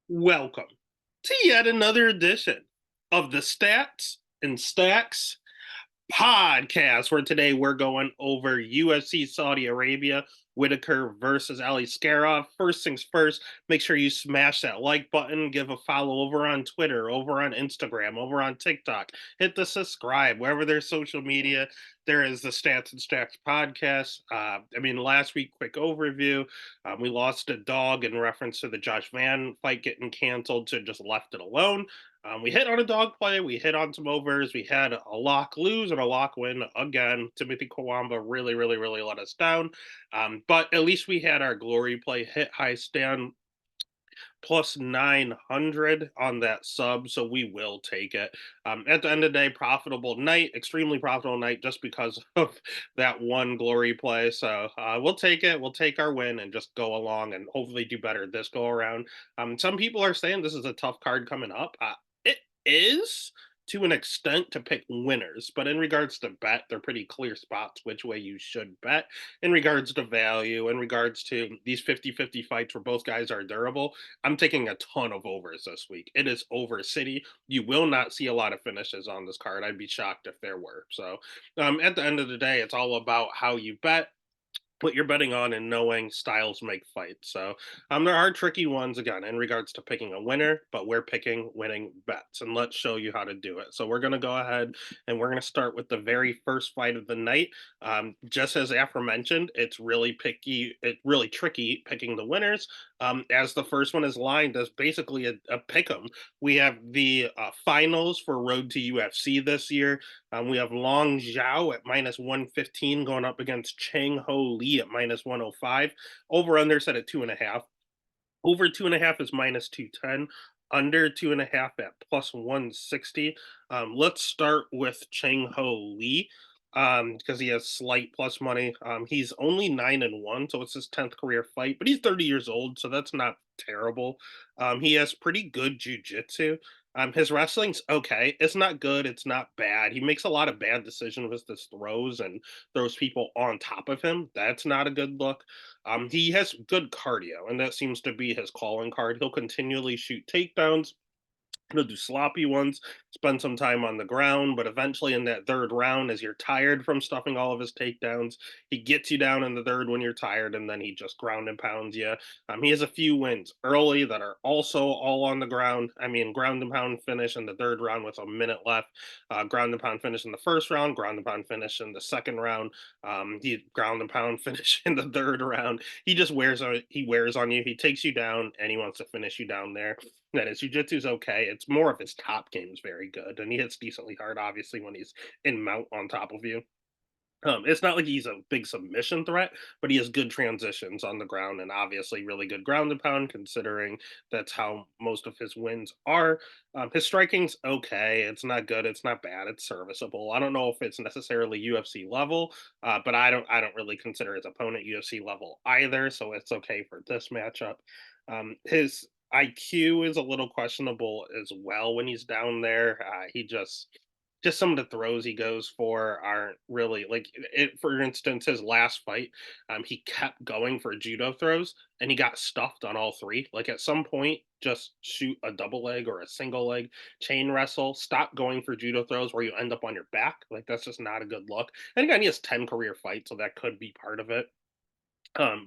Welcome to yet another edition of the Stats and Stacks podcast, where today we're going over UFC Saudi Arabia Whittaker versus Aliskerov. First things first, make sure you smash that like button, give a follow over on Twitter, over on Instagram, over on TikTok. Hit the subscribe wherever there's social media. There is the Stats and Stacks podcast. Last week, quick overview. We lost a dog in reference to the Josh Van fight getting canceled, so just left it alone. We hit on a dog play. We hit on some overs. We had a lock lose and a lock win again. Timothy Kawamba really, really, really let us down. But at least we had our glory play hit high stand plus 900 on that sub. So we will take it. At the end of the day, profitable night, extremely profitable night just because of that one glory play. So we'll take it. We'll take our win and just go along and hopefully do better this go around. Some people are saying this is a tough card coming up. It is to an extent to pick winners, but in regards to bet, they're pretty clear spots which way you should bet. In regards to value, in regards to these 50-50 fights where both guys are durable, I'm taking a ton of overs this week. It is over city. You will not see a lot of finishes on this card. I'd be shocked if there were. So at the end of the day, it's all about how you bet, what you're betting on, and knowing styles make fights. So there are tricky ones again in regards to picking a winner, but we're picking winning bets, and let's show you how to do it. So we're going to go ahead and we're going to start with the very first fight of the night. Just as aforementioned, it's really picky, it's really tricky picking the winners. As the first one is lined as basically a pick 'em. We have the finals for Road to UFC this year. We have Long Zhao at minus 115 going up against Chang Ho Lee at minus 105. Over under set at 2.5. Over 2.5 is minus 210. Under 2.5 at plus 160. Let's start with Chang Ho Lee because he has slight plus money. He's only 9-1, so it's his 10th career fight, but he's 30 years old, so that's not terrible. He has pretty good jujitsu. His wrestling's okay. It's not good. It's not bad. He makes a lot of bad decisions with his throws and throws people on top of him. That's not a good look. He has good cardio, and that seems to be his calling card. He'll continually shoot takedowns. He'll do sloppy ones, spend some time on the ground, but eventually in that third round, as you're tired from stuffing all of his takedowns, he gets you down in the third when you're tired, and then he just ground and pounds you. He has a few wins early that are also all on the ground. Ground and pound finish in the third round with a minute left. Ground and pound finish in the first round. Ground and pound finish in the second round. He ground and pound finish in the third round. He just wears on. He wears on you. He takes you down, and he wants to finish you down there. That his jujitsu's okay. It's more of his top game is very good, and he hits decently hard, obviously, when he's in mount on top of you. It's not like he's a big submission threat, but he has good transitions on the ground and obviously really good ground and pound, considering that's how most of his wins are. His striking's okay. It's not good. It's not bad. It's serviceable. I don't know if it's necessarily UFC level, but I don't really consider his opponent UFC level either, so it's okay for this matchup. His IQ is a little questionable as well when he's down there. He just some of the throws he goes for aren't really like it. For instance, his last fight, he kept going for judo throws and he got stuffed on all three. Like at some point, just shoot a double leg or a single leg chain wrestle. Stop going for judo throws where you end up on your back. Like that's just not a good look. And again, he has 10 career fights, so that could be part of it.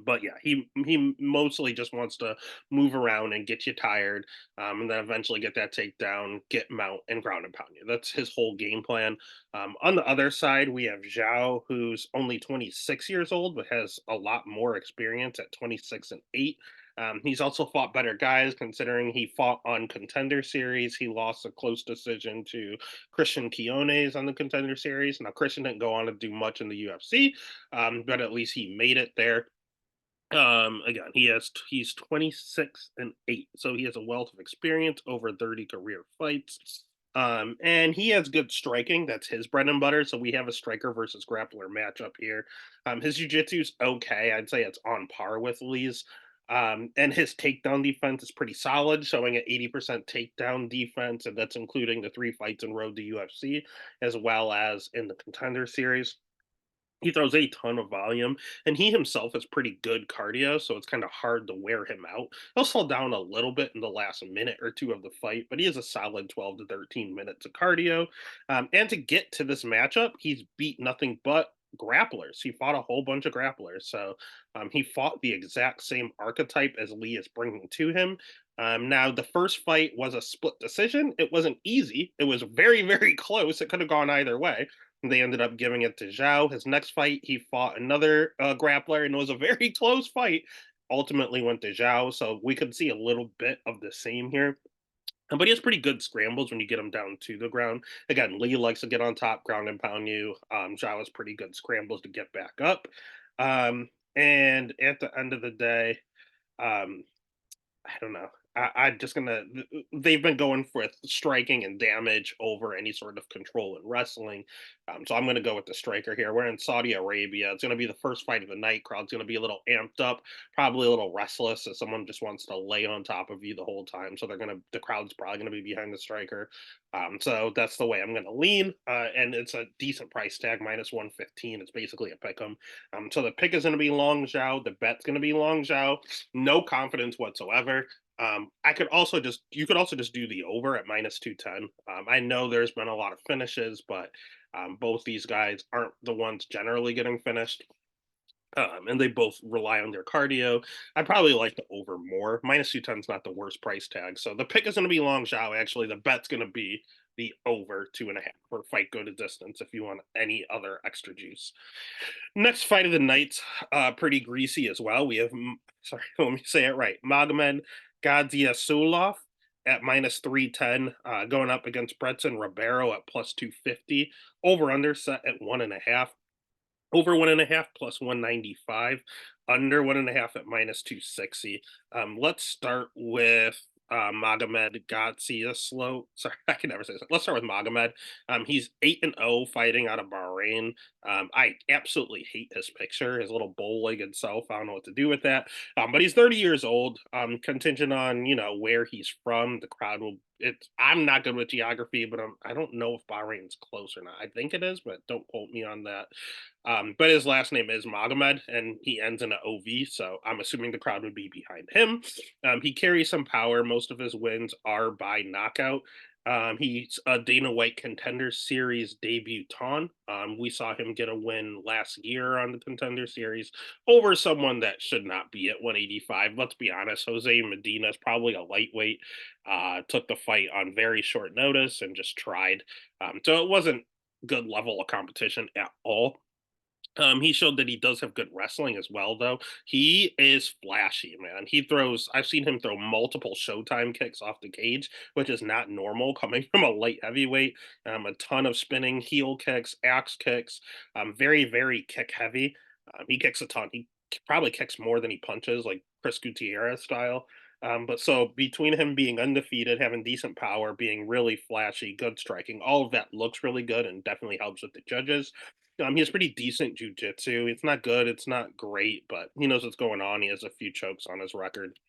But yeah, he mostly just wants to move around and get you tired, and then eventually get that takedown, get mount, and ground and pound you. That's his whole game plan. On the other side, we have Zhao, who's only 26 years old, but has a lot more experience at 26 and 8. He's also fought better guys, considering he fought on Contender Series. He lost a close decision to Christian Quiones on the Contender Series. Now, Christian didn't go on to do much in the UFC, but at least he made it there. Again, he's 26 and 8, so he has a wealth of experience, over 30 career fights. And he has good striking. That's his bread and butter. So we have a striker versus grappler matchup here. His jujitsu's okay. I'd say it's on par with Lee's. And his takedown defense is pretty solid, showing an 80% takedown defense, and that's including the 3 fights in Road to UFC, as well as in the Contender Series. He throws a ton of volume, and he himself has pretty good cardio, so it's kind of hard to wear him out. He'll slow down a little bit in the last minute or two of the fight, but he has a solid 12 to 13 minutes of cardio. And to get to this matchup, he's beat nothing but grapplers. He fought a whole bunch of grapplers. So he fought the exact same archetype as Lee is bringing to him. Now, the first fight was a split decision. It wasn't easy. It was very, very close. It could have gone either way. They ended up giving it to Zhao. His next fight, he fought another grappler, and it was a very close fight. Ultimately, went to Zhao, so we could see a little bit of the same here. But he has pretty good scrambles when you get him down to the ground. Again, Lee likes to get on top, ground and pound you. Zhao has pretty good scrambles to get back up. And at the end of the day, um, I don't know. I'm just gonna. They've been going with striking and damage over any sort of control in wrestling, so I'm gonna go with the striker here. We're in Saudi Arabia. It's gonna be the first fight of the night. Crowd's gonna be a little amped up, probably a little restless, as someone just wants to lay on top of you the whole time. So the crowd's probably gonna be behind the striker. So that's the way I'm gonna lean, and it's a decent price tag, -115. It's basically a pick 'em. So the pick is gonna be Long Zhao. The bet's gonna be Long Zhao. No confidence whatsoever. You could also just do the over at -210. I know there's been a lot of finishes, but both these guys aren't the ones generally getting finished. And they both rely on their cardio. I probably like the over more. -210 is not the worst price tag. So the pick is going to be Long Zhao. Actually, the bet's going to be the over 2.5 or fight go to distance if you want any other extra juice. Next fight of the night, pretty greasy as well. We have, sorry, let me say it right. Magomed Gaziasulov at -310, going up against Bretson Ribeiro at +250. Over under set at 1.5. Over 1.5 plus 195. Under 1.5 at -260. Let's start with Magomed Gaziaslov. Sorry, I can never say this. Let's start with Magomed. He's 8-0 fighting out of Bahrain. I absolutely hate his picture, his little bow-legged self. I don't know what to do with that. But he's 30 years old. Contingent on where he's from, the crowd will. I'm not good with geography, but I don't know if Bahrain's close or not. I think it is, but don't quote me on that. But his last name is Magomed, and he ends in an OV, so I'm assuming the crowd would be behind him. He carries some power. Most of his wins are by knockout. He's a Dana White Contender Series debutant. We saw him get a win last year on the Contender Series over someone that should not be at 185. Let's be honest, Jose Medina is probably a lightweight. Took the fight on very short notice and just tried. So it wasn't good level of competition at all. He showed that he does have good wrestling as well, though. He is flashy, man. I've seen him throw multiple Showtime kicks off the cage, which is not normal coming from a light heavyweight. A ton of spinning heel kicks, axe kicks, very, very kick heavy. He kicks a ton. He probably kicks more than he punches, like Chris Gutierrez style. But so between him being undefeated, having decent power, being really flashy, good striking, all of that looks really good and definitely helps with the judges. He has pretty decent jujitsu. It's not good, it's not great, but he knows what's going on. He has a few chokes on his record.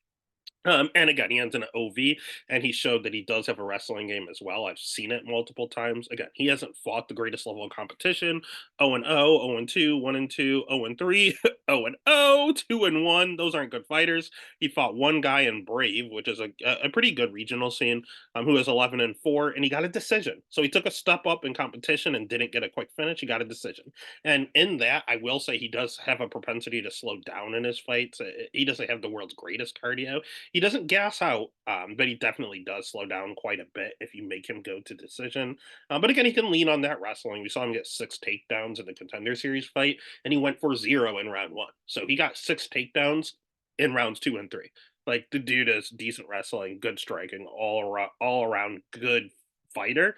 And again, he ends in an OV, and he showed that he does have a wrestling game as well. I've seen it multiple times. Again, he hasn't fought the greatest level of competition. 0-0, 0-2, 1-2, 0-3, 0-0, 2-1. Those aren't good fighters. He fought one guy in Brave, which is a pretty good regional scene, who is 11-4, and he got a decision. So he took a step up in competition and didn't get a quick finish. He got a decision. And in that, I will say he does have a propensity to slow down in his fights. He doesn't have the world's greatest cardio. He doesn't gas out, but he definitely does slow down quite a bit if you make him go to decision. But again, he can lean on that wrestling. We saw him get 6 takedowns in the Contender Series fight, and he went for 0 in round 1. So he got 6 takedowns in rounds 2 and 3. Like, the dude is decent wrestling, good striking, all around good fighter.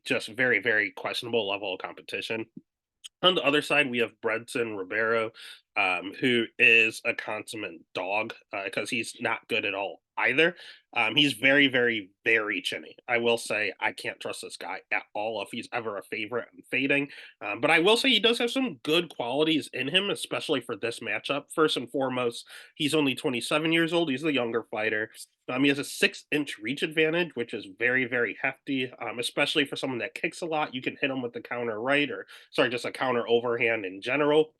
Just very, very questionable level of competition. On the other side, we have Bredson Ribeiro, who is a consummate dog because he's not good at all either. He's very, very, very chinny. I will say I can't trust this guy at all. If he's ever a favorite, I'm fading. But I will say he does have some good qualities in him, especially for this matchup. First and foremost, he's only 27 years old. He's a younger fighter. He has a 6-inch reach advantage, which is very, very hefty, especially for someone that kicks a lot. You can hit him with the counter right, or sorry, just a counter overhand in general.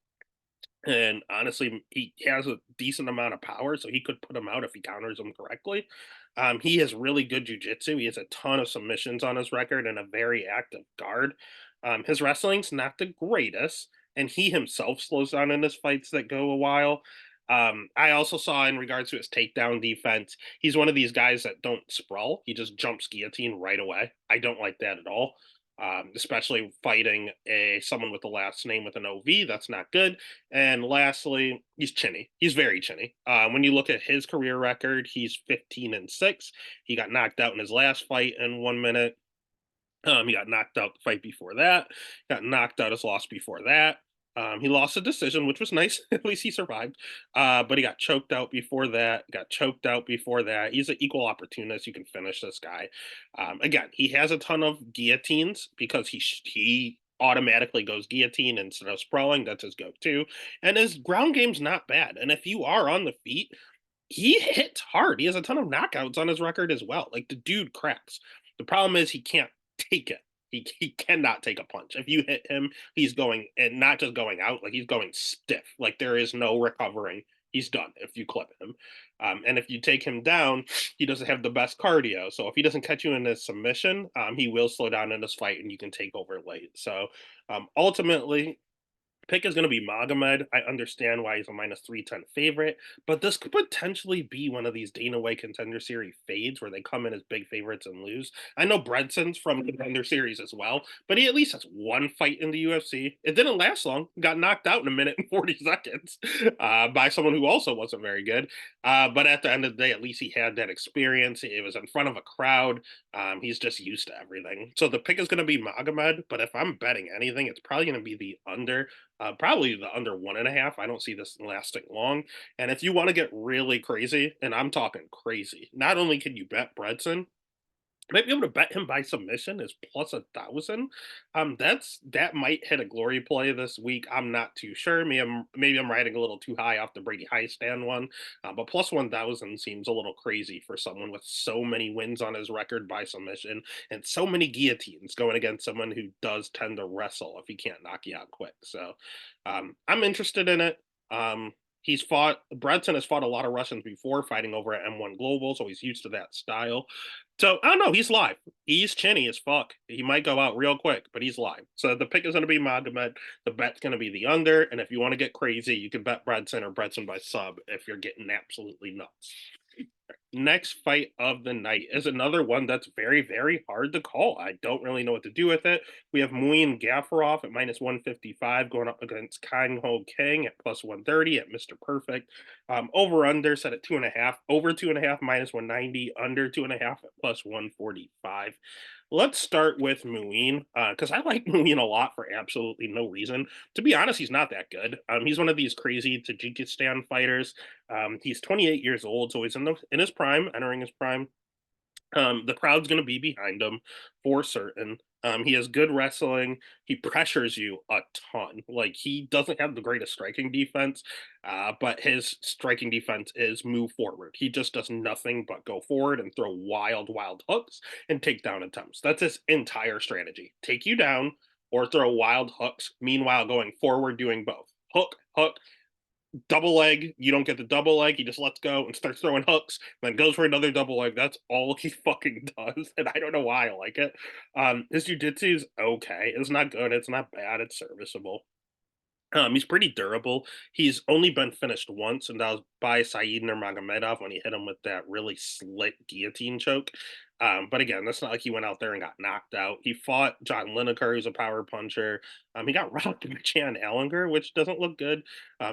And honestly, he has a decent amount of power, so he could put him out if he counters him correctly. He has really good jujitsu. He has a ton of submissions on his record and a very active guard. His wrestling's not the greatest, and he himself slows down in his fights that go a while. I also saw in regards to his takedown defense, he's one of these guys that don't sprawl. He just jumps guillotine right away. I don't like that at all. Especially fighting a someone with the last name with an OV, that's not good. And lastly, he's chinny. He's very chinny. When you look at his career record, he's 15-6. He got knocked out in his last fight in 1 minute. He got knocked out the fight before that. Got knocked out his loss before that. He lost a decision, which was nice. At least he survived. But he got choked out before that. Got choked out before that. He's an equal opportunist. You can finish this guy. Again, he has a ton of guillotines because he automatically goes guillotine instead of sprawling. That's his go-to. And his ground game's not bad. And if you are on the feet, he hits hard. He has a ton of knockouts on his record as well. Like the dude cracks. The problem is he can't take it. He cannot take a punch. If you hit him, he's going and not just going out, like he's going stiff. Like there is no recovering. He's done if you clip him. And if you take him down, he doesn't have the best cardio. So if he doesn't catch you in his submission, he will slow down in this fight and you can take over late. So ultimately, pick is going to be Magomed. I understand why he's a minus 310 favorite, but this could potentially be one of these Dana White Contender Series fades where they come in as big favorites and lose. I know Bredson's from Contender Series as well, but he at least has one fight in the UFC. It didn't last long. Got knocked out in 1 minute and 40 seconds by someone who also wasn't very good. But at the end of the day, at least he had that experience. It was in front of a crowd. He's just used to everything. So the pick is going to be Magomed, but if I'm betting anything, it's probably going to be the under. Probably the under 1.5. I don't see this lasting long. And if you want to get really crazy, and I'm talking crazy, not only can you bet Bredson, might be able to bet him by submission is plus 1,000. That might hit a glory play this week. I'm not too sure. Maybe I'm riding a little too high off the Brady High stand one, but plus 1,000 seems a little crazy for someone with so many wins on his record by submission and so many guillotines going against someone who does tend to wrestle if he can't knock you out quick. So I'm interested in it. Bredson has fought a lot of Russians before, fighting over at M1 Global, so he's used to that style. So I don't know. He's live. He's chinny as fuck. He might go out real quick, but he's live. So the pick is going to be Magomed. The bet's going to be the under. And if you want to get crazy, you can bet Bredson or Bredson by sub if you're getting absolutely nuts. Next fight of the night is another one that's very, very hard to call. I don't really know what to do with it. We have Muin Gafarov at minus 155 going up against Kang Ho Kang at plus 130 at Mr. Perfect. Over under set at 2.5, over 2.5 minus 190, under 2.5 at plus 145. Let's start with Muin because I like Muin a lot for absolutely no reason. To be honest, he's not that good. He's one of these crazy Tajikistan fighters. He's 28 years old, so he's in his prime, entering his prime. The crowd's going to be behind him for certain. He has good wrestling. He pressures you a ton. Like he doesn't have the greatest striking defense, but his striking defense is move forward. He just does nothing but go forward and throw wild, wild hooks and take down attempts. That's his entire strategy. Take you down or throw wild hooks. Meanwhile, going forward, doing both. Hook, hook, double leg. You don't get the double leg. He just lets go and starts throwing hooks, then goes for another double leg. That's all he fucking does. And I don't know why I like it. His jujitsu is okay. It's not good. It's not bad. It's serviceable. He's pretty durable. He's only been finished once, and that was by Saeed Nurmagomedov when he hit him with that really slick guillotine choke. But again, that's not like he went out there and got knocked out. He fought John Lineker, who's a power puncher. He got rocked by Chan Allinger, which doesn't look good.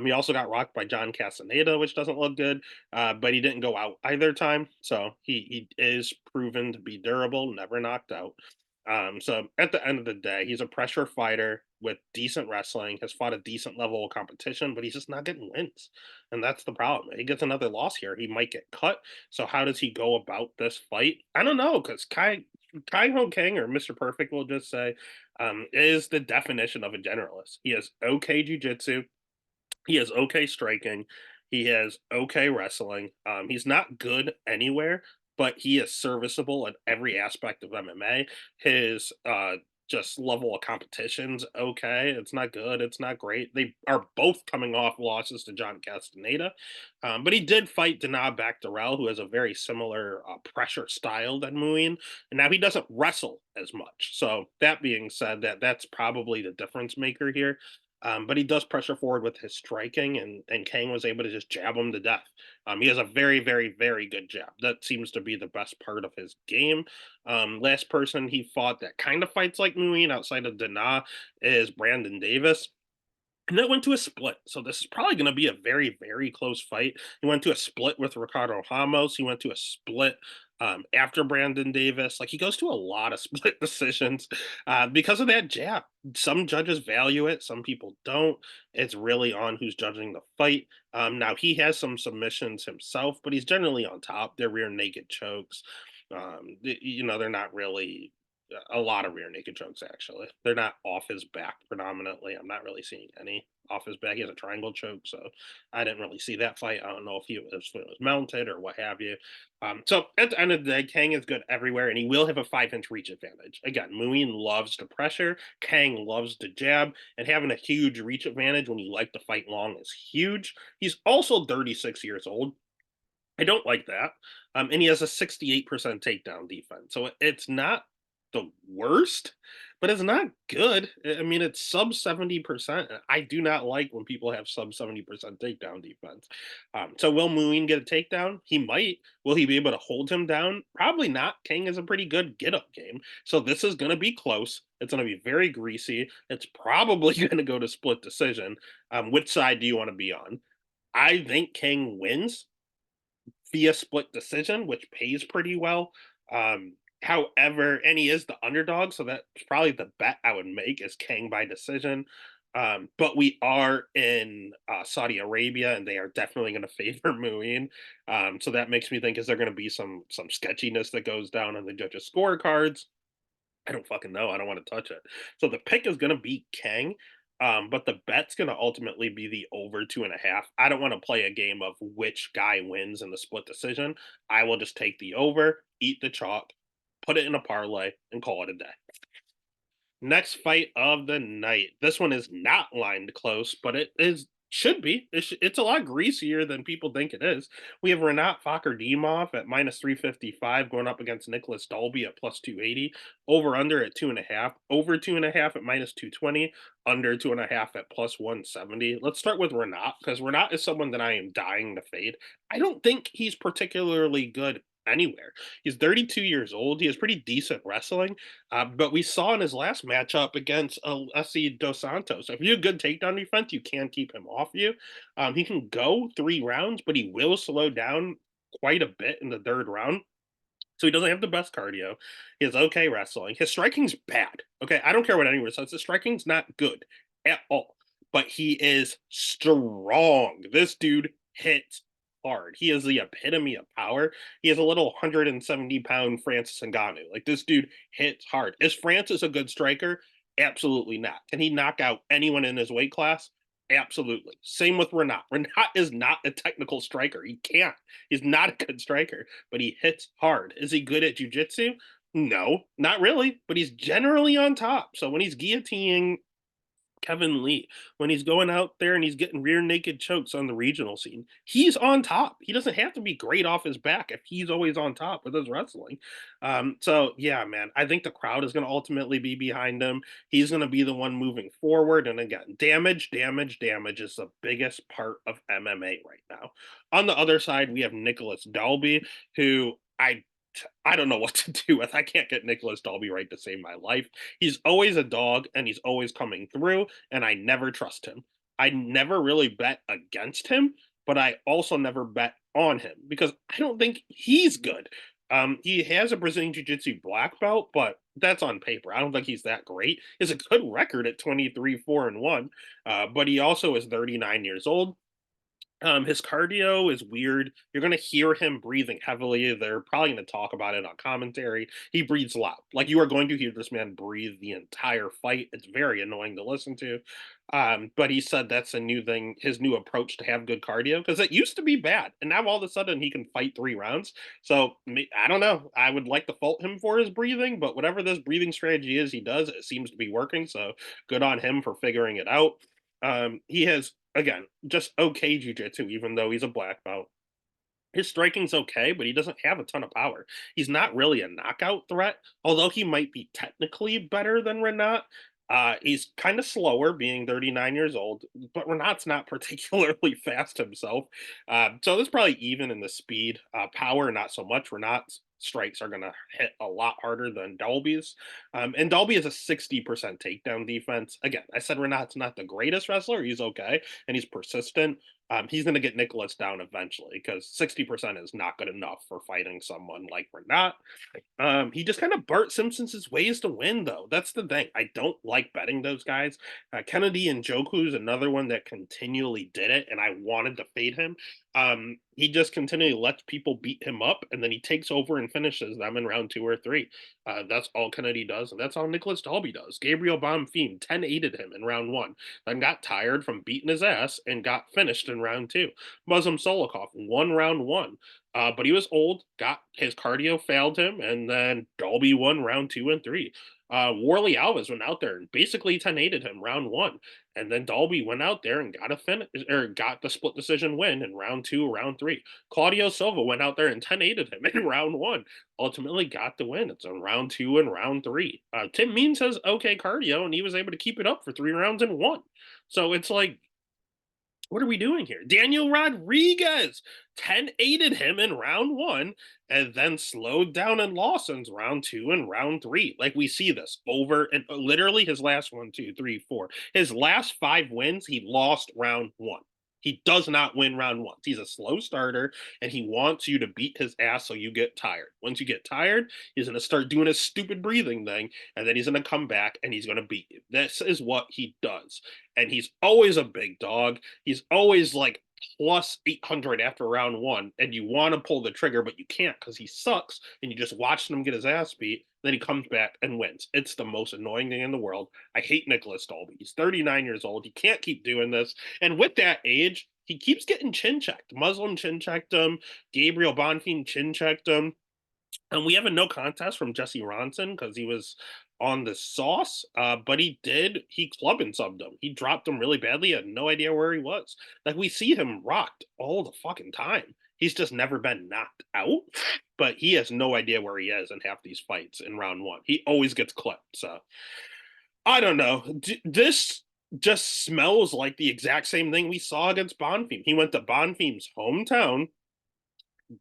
He also got rocked by John Castaneda, which doesn't look good. But he didn't go out either time, so he is proven to be durable, never knocked out. So at the end of the day, he's a pressure fighter. with decent wrestling, has fought a decent level of competition, but he's just not getting wins. And that's the problem. He gets another loss here, he might get cut. So how does he go about this fight? I don't know, because Kai Ho Kang, or Mr. Perfect, will just say, is the definition of a generalist. He has okay jujitsu, he has okay striking. He has okay wrestling. He's not good anywhere, but he is serviceable in every aspect of MMA. His just level of competition's okay. It's not good. It's not great. They are both coming off losses to John Castaneda, but he did fight Danaa Bakderel, who has a very similar pressure style than Muin, and now he doesn't wrestle as much. So that being said, that's probably the difference maker here. But he does pressure forward with his striking, and Kang was able to just jab him to death. He has a very, very, very good jab. That seems to be the best part of his game. Last person he fought that kind of fights like Muin outside of Dana is Brandon Davis. And that went to a split. So this is probably going to be a very, very close fight. He went to a split with Ricardo Ramos. He went to a split after Brandon Davis. Like, he goes to a lot of split decisions because of that jab. Some judges value it, some people don't. It's really on who's judging the fight. Now, he has some submissions himself, but he's generally on top. They're rear naked chokes. They're not really a lot of rear naked chokes, actually. They're not off his back predominantly. I'm not really seeing any off his back. He has a triangle choke, so I didn't really see that fight. I don't know if it was mounted or what have you. So at the end of the day, Kang is good everywhere, and he will have a 5-inch reach advantage. Again, Muin loves to pressure, Kang loves to jab, and having a huge reach advantage when you like to fight long is huge. He's also 36 years old. I don't like that. And he has a 68% takedown defense. So it's not the worst, but it's not good. I mean, it's sub 70%. I do not like when people have sub 70% takedown defense. So will Muin get a takedown? He might. Will he be able to hold him down? Probably not. King is a pretty good get up game. So this is going to be close. It's going to be very greasy. It's probably going to go to split decision. Which side do you want to be on? I think King wins via split decision, which pays pretty well. However, and he is the underdog, so that's probably the bet I would make is Kang by decision. But we are in Saudi Arabia, and they are definitely going to favor Muin. So that makes me think: is there going to be some sketchiness that goes down on the judges' scorecards? I don't fucking know. I don't want to touch it. So the pick is going to be Kang, but the bet's going to ultimately be the over 2.5. I don't want to play a game of which guy wins in the split decision. I will just take the over, eat the chalk, put it in a parlay, and call it a day. Next fight of the night. This one is not lined close, but it is should be. It's a lot greasier than people think it is. We have Renat Fakardimov at minus 355 going up against Nicholas Dalby at plus 280. Over under at 2.5. Over 2.5 at minus 220. Under 2.5 at plus 170. Let's start with Renat, because Renat is someone that I am dying to fade. I don't think he's particularly good anywhere. He's 32 years old. He has pretty decent wrestling. But we saw in his last matchup against Alessi Dos Santos, if you have good takedown defense, you can keep him off you. He can go 3 rounds, but he will slow down quite a bit in the 3rd round. So he doesn't have the best cardio. He has okay wrestling. His striking's bad. Okay, I don't care what anyone says. His striking's not good at all. But he is strong. This dude hits hard. He is the epitome of power. He has a little 170-pound Francis Ngannou. Like, this dude hits hard. Is Francis a good striker? Absolutely not. Can he knock out anyone in his weight class? Absolutely. Same with Renat. Renat is not a technical striker. He can't. He's not a good striker, but he hits hard. Is he good at jujitsu? No, not really, but he's generally on top. So when he's guillotining Kevin Lee, when he's going out there and he's getting rear naked chokes on the regional scene, he's on top. He doesn't have to be great off his back if he's always on top with his wrestling. So yeah, man, I think the crowd is going to ultimately be behind him. He's going to be the one moving forward. And again, damage is the biggest part of MMA right now. On the other side, we have Nicholas Dalby, who I don't know what to do with. I can't get Nicholas Dalby right to save my life. He's always a dog, and he's always coming through, and I never trust him. I never really bet against him, but I also never bet on him because I don't think he's good. He has a Brazilian Jiu-Jitsu black belt, but that's on paper. I don't think he's that great. He has a good record at 23, 4 and 1. But he also is 39 years old. His cardio is weird. You're gonna hear him breathing heavily. They're probably gonna talk about it on commentary. He breathes loud. Like you are going to hear this man breathe the entire fight. It's very annoying to listen to. But he said that's a new thing, his new approach to have good cardio, because it used to be bad, and now all of a sudden he can fight 3 rounds. So I don't know. I would like to fault him for his breathing, but whatever this breathing strategy is, he does. It seems to be working. So good on him for figuring it out. He has again just okay jujitsu, even though he's a black belt. His striking's okay, but he doesn't have a ton of power. He's not really a knockout threat, although he might be technically better than Renat. He's kind of slower, being 39 years old, but Renat's not particularly fast himself. So there's probably even in the speed. Power, not so much. Renat's strikes are going to hit a lot harder than Dolby's. And Dolby is a 60% takedown defense. Again, I said Renat's not the greatest wrestler. He's okay, and he's persistent. He's going to get Nicholas down eventually because 60% is not good enough for fighting someone like Renat. He just kind of Bart Simpsons his ways to win, though. That's the thing. I don't like betting those guys. Kennedy and Joku is another one that continually did it, and I wanted to fade him. He just continually lets people beat him up, and then he takes over and finishes them in round 2 or 3. That's all Kennedy does, and that's all Nicholas Dalby does. Gabriel Bonfim 10-8'd him in round 1, then got tired from beating his ass and got finished in round 2. Muslim Solikov won round 1. But he was old, got his cardio failed him, and then Dalby won round 2 and 3. Warley Alves went out there and basically 10-8'd him round 1. And then Dalby went out there and got a finish or got the split decision win in round 2, round 3. Claudio Silva went out there and 10-8'd him in round 1. Ultimately got the win. It's on round 2 and round 3. Tim Means has okay cardio, and he was able to keep it up for 3 rounds and won. So it's like, what are we doing here? Daniel Rodriguez 10-8'd him in round 1 and then slowed down in Lawson's round 2 and round 3. Like we see this over and literally his last 1, 2, 3, 4. His last 5 wins, he lost round 1. He does not win round 1. He's a slow starter and he wants you to beat his ass so you get tired. Once you get tired, he's going to start doing his stupid breathing thing and then he's going to come back and he's going to beat you. This is what he does. And he's always a big dog. He's always like plus 800 after round 1, and you want to pull the trigger, but you can't because he sucks, and you just watch him get his ass beat. Then he comes back and wins. It's the most annoying thing in the world. I hate Nicholas Dalby. He's 39 years old. He can't keep doing this. And with that age, he keeps getting chin checked. Muslim chin checked him. Gabriel Bonfim chin checked him. And we have a no contest from Jesse Ronson because he was on the sauce. But he club and subbed him. He dropped him really badly. He had no idea where he was. Like we see him rocked all the fucking time. He's just never been knocked out, but he has no idea where he is in half these fights in round 1. He always gets clipped. So I don't know. This just smells like the exact same thing we saw against Bonfim. He went to Bonfim's hometown,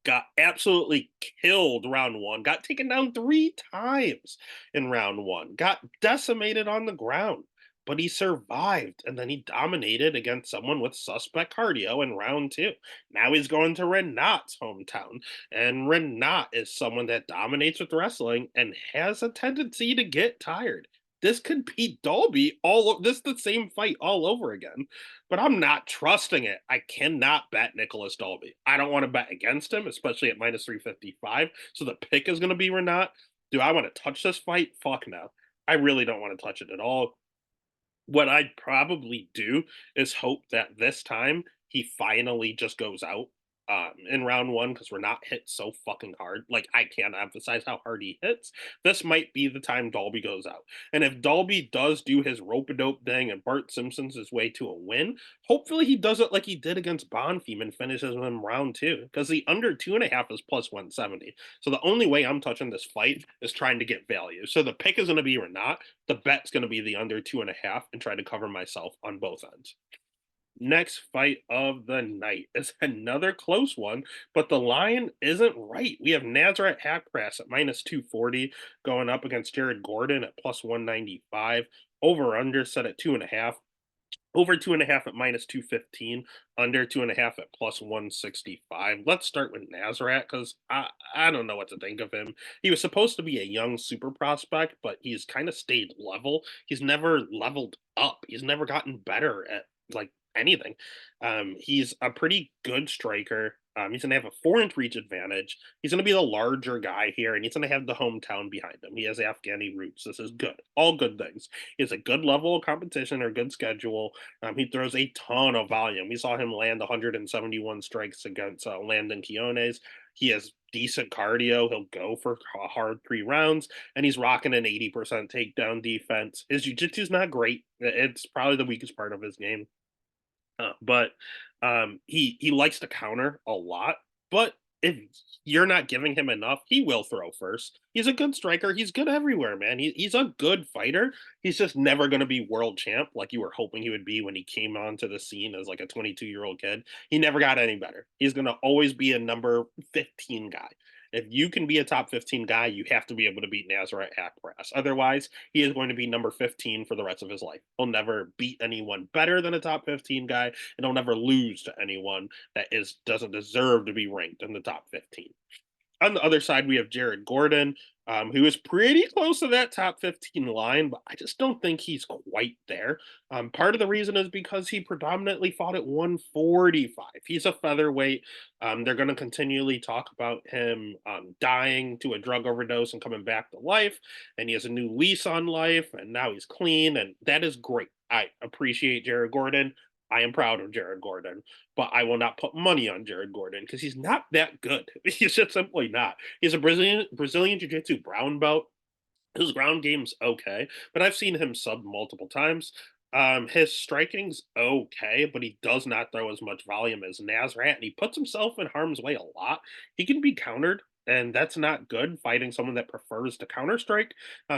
got absolutely killed round 1, got taken down 3 times in round 1, got decimated on the ground, but he survived and then he dominated against someone with suspect cardio in round 2. Now he's going to Renat's hometown, and Renat is someone that dominates with wrestling and has a tendency to get tired. This could be Dolby this is the same fight all over again, but I'm not trusting it. I cannot bet Nicholas Dolby. I don't want to bet against him, especially at minus 355. So the pick is going to be Renat. Do I want to touch this fight? Fuck no. I really don't want to touch it at all. What I'd probably do is hope that this time he finally just goes out in round 1 because we're not hit so fucking hard. Like, I can't emphasize how hard he hits. This might be the time Dolby goes out. And if Dolby does do his rope-a-dope thing and Bart Simpson's his way to a win, hopefully he does it like he did against Bonfim and finishes him round 2. Because the under 2.5 is plus 170. So the only way I'm touching this fight is trying to get value. So the pick is going to be Renat. The bet's going to be the under 2.5 and try to cover myself on both ends. Next fight of the night is another close one, but the line isn't right. We have Nazareth Hackpress at minus 240 going up against Jared Gordon at plus 195. Over under set at 2.5. Over 2.5 at -215, under 2.5 at +165. Let's start with Nazareth because I don't know what to think of him. He was supposed to be a young super prospect, but he's kind of stayed level. He's never leveled up. He's never gotten better at like anything. He's a pretty good striker. He's gonna have a 4-inch reach advantage. He's gonna be the larger guy here, and he's gonna have the hometown behind him. He has Afghani roots. This is good. All good things. He has a good level of competition or good schedule. He throws a ton of volume. We saw him land 171 strikes against Landon Quiones. He has decent cardio. He'll go for a hard 3 rounds, and he's rocking an 80% takedown defense. His jiu-jitsu is not great. It's probably the weakest part of his game. But he likes to counter a lot. But if you're not giving him enough, he will throw first. He's a good striker. He's good everywhere, man. He's a good fighter. He's just never going to be world champ like you were hoping he would be when he came onto the scene as like a 22-year-old kid. He never got any better. He's going to always be a number 15 guy. If you can be a top 15 guy, you have to be able to beat Nazareth at press. Otherwise, he is going to be number 15 for the rest of his life. He'll never beat anyone better than a top 15 guy, and he'll never lose to anyone that doesn't deserve to be ranked in the top 15. On the other side, we have Jared Gordon, who is pretty close to that top 15 line, but I just don't think he's quite there. Part of the reason is because he predominantly fought at 145. He's a featherweight. They're going to continually talk about him dying to a drug overdose and coming back to life, and he has a new lease on life, and now he's clean, and that is great. I appreciate Jared Gordon. I am proud of Jared Gordon, but I will not put money on Jared Gordon because he's not that good. He's just simply not. He's a Brazilian Jiu-Jitsu brown belt. His ground game's okay, but I've seen him sub multiple times. His striking's okay, but he does not throw as much volume as Nazareth, and he puts himself in harm's way a lot. He can be countered, and that's not good fighting someone that prefers to counter strike.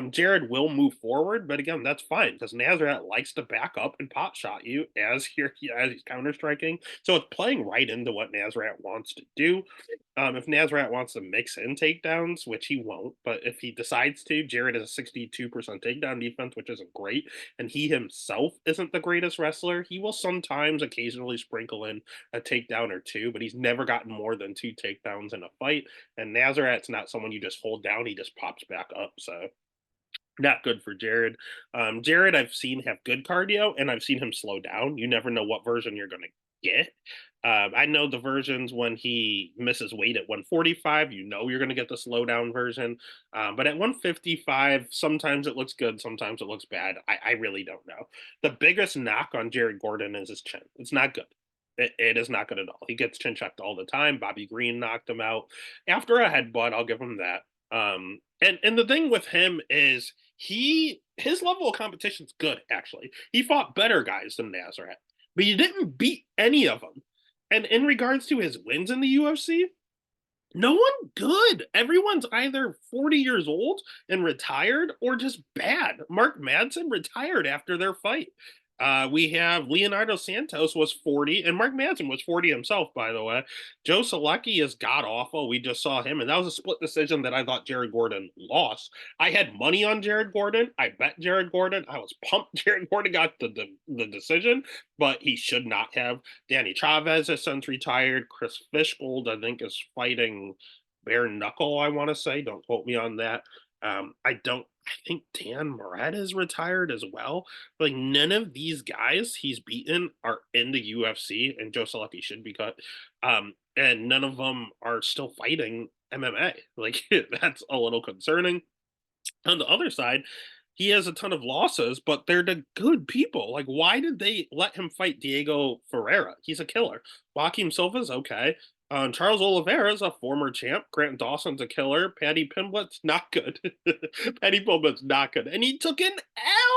Jared will move forward, but again, that's fine because Nazareth likes to back up and pot shot you as he's counter striking. So it's playing right into what Nazareth wants to do. If Nazareth wants to mix in takedowns, which he won't, but if he decides to, Jared has a 62% takedown defense, which isn't great, and he himself isn't the greatest wrestler. He will sometimes occasionally sprinkle in a takedown or two, but he's never gotten more than 2 takedowns in a fight. And Nazareth's not someone you just hold down, he just pops back up. So not good for Jared. Jared, I've seen have good cardio, and I've seen him slow down. You never know what version you're going to get. I know the versions when he misses weight at 145, you know you're going to get the slow down version. But at 155, sometimes it looks good, sometimes it looks bad. I really don't know. The biggest knock on Jared Gordon is his chin. It's not good. It is not good at all. He gets chin checked all the time. Bobby Green knocked him out after a headbutt. I'll give him that. And the thing with him is his level of competition's good. Actually, he fought better guys than Nazareth, but he didn't beat any of them. And in regards to his wins in the UFC, no one good. Everyone's either 40 years old and retired or just bad. Mark Madsen retired after their fight. We have Leonardo Santos was 40, and Mark Madsen was 40 himself, by the way. Joe Selecki is god awful. We just saw him, and that was a split decision that I thought Jared Gordon lost. I had money on Jared Gordon. I bet Jared Gordon. I was pumped Jared Gordon got the decision, but he should not have. Danny Chavez has since retired. Chris Fishgold, I think, is fighting bare knuckle, I want to say. Don't quote me on that. I think Dan Moret is retired as well. Like none of these guys he's beaten are in the UFC, and Joe Selecki should be cut. And none of them are still fighting MMA. Like that's a little concerning. On the other side, he has a ton of losses, but they're the good people. Like, why did they let him fight Diego Ferreira? He's a killer. Joaquim Silva's okay. Charles Oliveira's a former champ. Grant Dawson's a killer. Paddy Pimblett's not good. Paddy Pimblett's not good. And he took an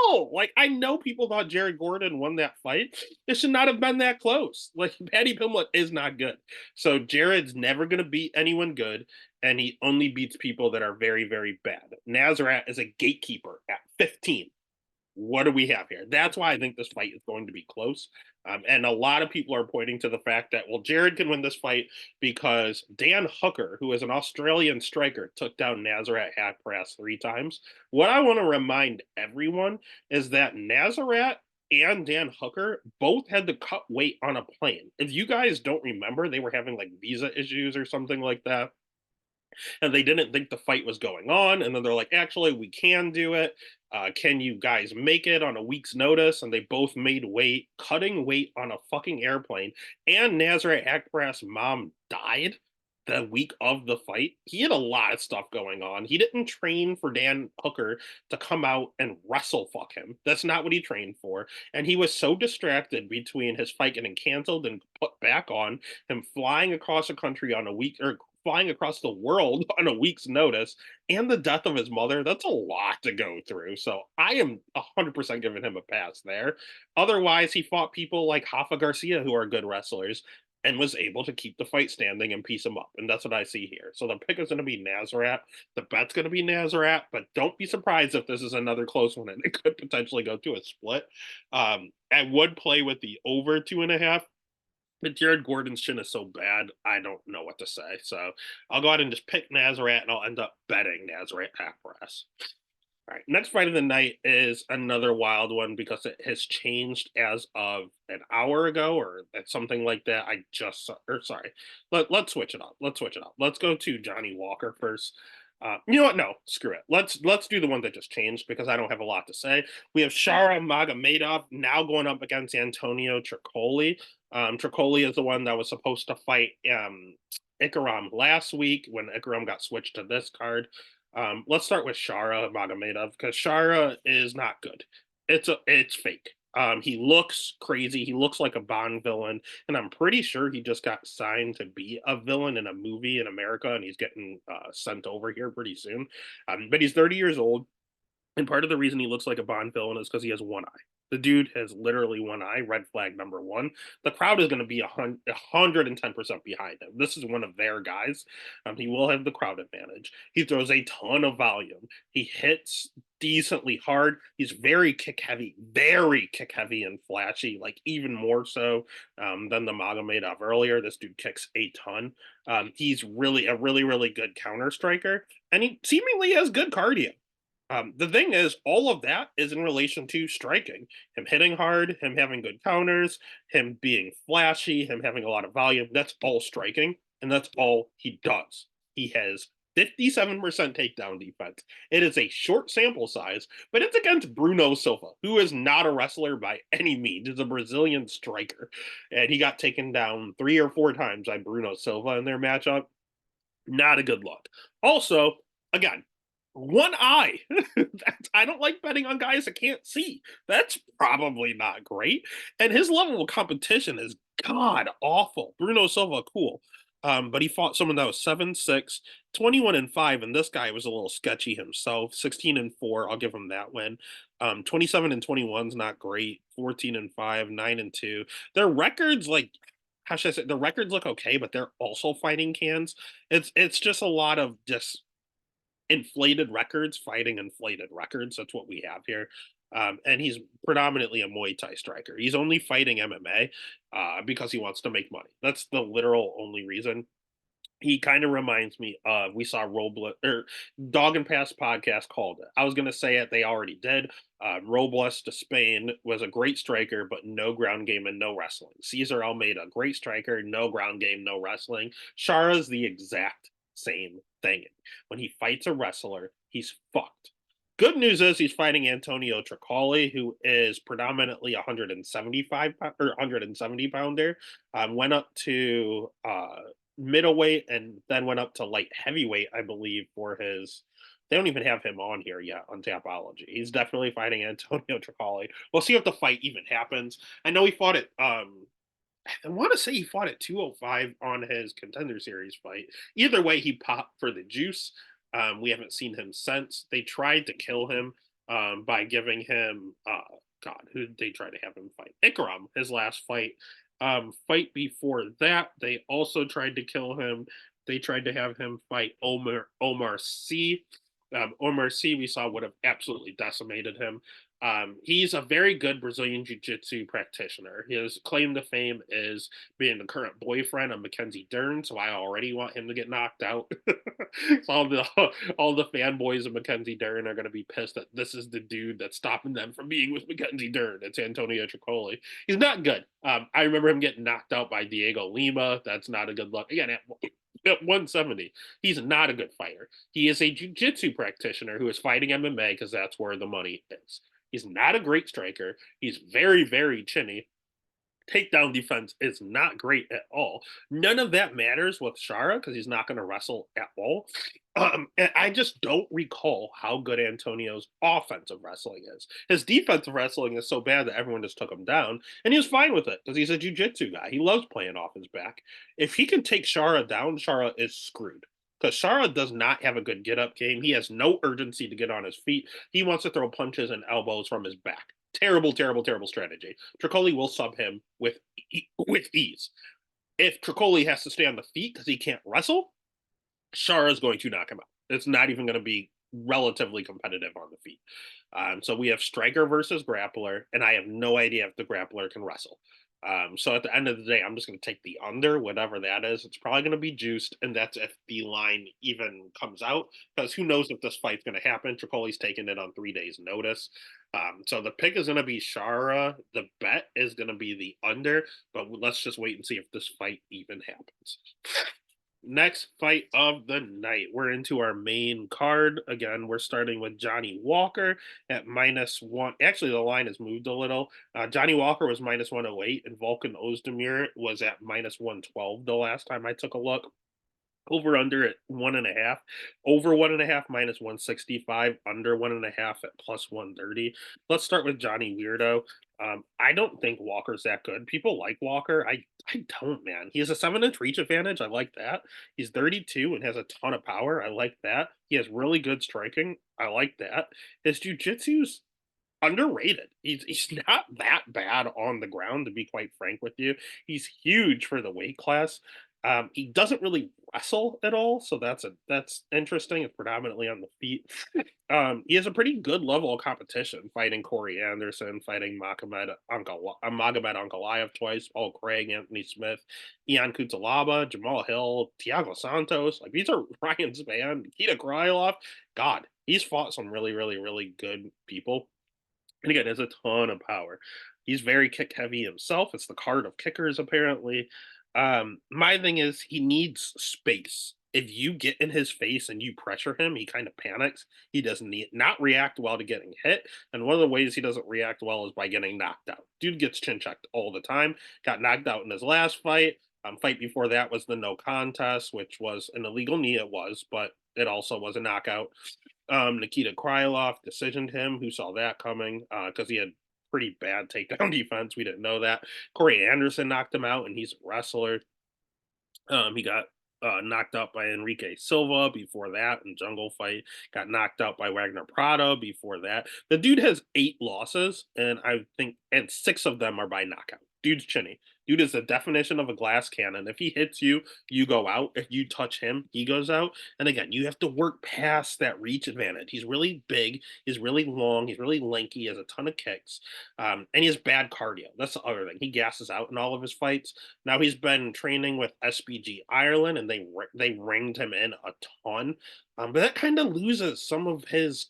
L. Like, I know people thought Jared Gordon won that fight. It should not have been that close. Like, Paddy Pimblett is not good. So Jared's never going to beat anyone good, and he only beats people that are very, very bad. Nazareth is a gatekeeper at 15. What do we have here? That's why I think this fight is going to be close. And a lot of people are pointing to the fact that, well, Jared can win this fight because Dan Hooker, who is an Australian striker, took down Nazareth at press 3 times. What I want to remind everyone is that Nazareth and Dan Hooker both had to cut weight on a plane. If you guys don't remember, they were having like visa issues or something like that, and they didn't think the fight was going on. And then they're like, actually, we can do it. Can you guys make it on a week's notice? And they both made weight, cutting weight on a fucking airplane. And Nazareth Akbar's mom died the week of the fight. He had a lot of stuff going on. He didn't train for Dan Hooker to come out and wrestle fuck him. That's not what he trained for. And he was so distracted between his fight getting canceled and put back on, him flying across the country on a week, or flying across the world on a week's notice, and the death of his mother. That's a lot to go through. So I am 100% giving him a pass there. Otherwise, he fought people like Rafa Garcia, who are good wrestlers, and was able to keep the fight standing and piece him up. And that's what I see here. So the pick is going to be Nazareth. The bet's going to be Nazareth, but don't be surprised if this is another close one and it could potentially go to a split. I would play with the over 2.5. But Jared Gordon's chin is so bad, I don't know what to say. So I'll go ahead and just pick Nazareth, and I'll end up betting Nazareth half price. All right, next fight of the night is another wild one because it has changed as of an hour ago or something like that. I just, or sorry, let's switch it up. Let's switch it up. Let's go to Johnny Walker first. You know what? No, screw it. Let's do the one that just changed because I don't have a lot to say. We have Shara Magomedov now going up against Antonio Tricoli. Tricoli is the one that was supposed to fight Ikaram last week when Ikaram got switched to this card. Let's start with Shara Magomedov because Shara is not good. It's fake. He looks crazy. He looks like a Bond villain, and I'm pretty sure he just got signed to be a villain in a movie in America, and he's getting sent over here pretty soon. But he's 30 years old. And part of the reason he looks like a Bond villain is because he has one eye. The dude has literally one eye, red flag number one. The crowd is going to be 110% behind him. This is one of their guys. He will have the crowd advantage. He throws a ton of volume. He hits decently hard. He's very kick heavy and flashy, like even more so than the Magomedov earlier. This dude kicks a ton. He's really a really good counter striker, and he seemingly has good cardio. The thing is, all of that is in relation to striking. Him hitting hard, him having good counters, him being flashy, him having a lot of volume. That's all striking, and that's all he does. He has 57% takedown defense. It is a short sample size, but it's against Bruno Silva, who is not a wrestler by any means. He's a Brazilian striker, and he got taken down 3 or 4 times by Bruno Silva in their matchup. Not a good look. Also, again, one eye. I don't like betting on guys that can't see. That's probably not great. And his level of competition is god awful. Bruno Silva, cool. But he fought someone that was 7-6, 21-5, and this guy was a little sketchy himself. 16-4, I'll give him that win. 27-21's not great. 14-5, 9-2. Their records, like, how should I say, the records look okay, but they're also fighting cans. It's just a lot of just inflated records fighting inflated records. That's what we have here. And he's predominantly a Muay Thai striker. He's only fighting MMA because he wants to make money. That's the literal only reason. He kind of reminds me of, we saw Robles or Dog and Pass podcast called it. I was going to say it. They already did. Robles to Spain was a great striker, but no ground game and no wrestling. Cesar Almeida, great striker, no ground game, no wrestling. Shara's the exact same thing. When he fights a wrestler, he's fucked. Good news is he's fighting Antonio Tricoli, who is predominantly 175 or 170 pounder. Went up to middleweight and then went up to light heavyweight, I believe, for his. They don't even have him on here yet on Tapology. He's definitely fighting Antonio Tricoli. We'll see if the fight even happens. I know he fought it. I want to say he fought at 205 on his Contender Series fight. Either way, he popped for the juice. We haven't seen him since. They tried to kill him by giving him, God, who did they try to have him fight? Ikaram, his last fight. Fight before that, they also tried to kill him. They tried to have him fight Omar C. Omar C, we saw, would have absolutely decimated him. He's a very good Brazilian Jiu-Jitsu practitioner. His claim to fame is being the current boyfriend of Mackenzie Dern, so I already want him to get knocked out. So all the fanboys of Mackenzie Dern are going to be pissed that this is the dude that's stopping them from being with Mackenzie Dern. It's Antonio Tricoli. He's not good. I remember him getting knocked out by Diego Lima. That's not a good look. Again, at 170, he's not a good fighter. He is a jiu-jitsu practitioner who is fighting MMA because that's where the money is. He's not a great striker. He's very, very chinny. Takedown defense is not great at all. None of that matters with Shara because he's not going to wrestle at all. And I just don't recall how good Antonio's offensive wrestling is. His defensive wrestling is so bad that everyone just took him down, and he was fine with it because he's a jiu-jitsu guy. He loves playing off his back. If he can take Shara down, Shara is screwed because Shara does not have a good get-up game. He has no urgency to get on his feet. He wants to throw punches and elbows from his back. Terrible, terrible, terrible strategy. Tricoli will sub him with ease. If Tricoli has to stay on the feet because he can't wrestle, Shara is going to knock him out. It's not even going to be relatively competitive on the feet. So we have striker versus grappler, and I have no idea if the grappler can wrestle. So at the end of the day, I'm just going to take the under, whatever that is. It's probably going to be juiced, and that's if the line even comes out, because who knows if this fight's going to happen. Tricoli's taking it on 3 days' notice. So the pick is going to be Shara. The bet is going to be the under, but let's just wait and see if this fight even happens. Next fight of the night. We're into our main card. Again, we're starting with Johnny Walker at -1. Actually, the line has moved a little. Johnny Walker was -108, and Volkan Ozdemir was at -112 the last time I took a look. Over under at 1.5, over 1.5 -165, under 1.5 at +130. Let's start with Johnny Weirdo. I don't think Walker's that good. People like Walker. I don't, man. He has a 7-inch reach advantage. I like that. He's 32 and has a ton of power. I like that. He has really good striking. I like that. His jujitsu's underrated. He's not that bad on the ground, to be quite frank with you. He's huge for the weight class. He doesn't really wrestle at all, so that's interesting. It's predominantly on the feet. He has a pretty good level of competition, fighting Corey Anderson, fighting Magomed Ankalaev twice, Paul Craig, Anthony Smith, Ian Cutelaba, Jamal Hill, Thiago Santos. Like these are Ryan's man. Nikita Krylov. God, he's fought some really, really, really good people. And again, has a ton of power. He's very kick heavy himself. It's the card of kickers, apparently. My thing is he needs space. If you get in his face and you pressure him, he kind of panics. He does not react well to getting hit. And one of the ways he doesn't react well is by getting knocked out. Dude gets chin checked all the time. Got knocked out in his last fight. Fight before that was the no contest, which was an illegal knee. It was, but it also was a knockout. Nikita Krylov decisioned him. Who saw that coming? Because he had pretty bad takedown defense. We didn't know that. Corey Anderson knocked him out, and he's a wrestler. He got knocked out by Enrique Silva before that in Jungle Fight. Got knocked out by Wagner Prado before that. The dude has 8 losses, and I think, and 6 of them are by knockout. Dude's chinny. Dude is the definition of a glass cannon. If he hits you, you go out. If you touch him, he goes out. And again, you have to work past that reach advantage. He's really big. He's really long. He's really lanky. He has a ton of kicks. And he has bad cardio. That's the other thing. He gasses out in all of his fights. Now he's been training with SBG Ireland, and they ringed him in a ton. But that kind of loses some of his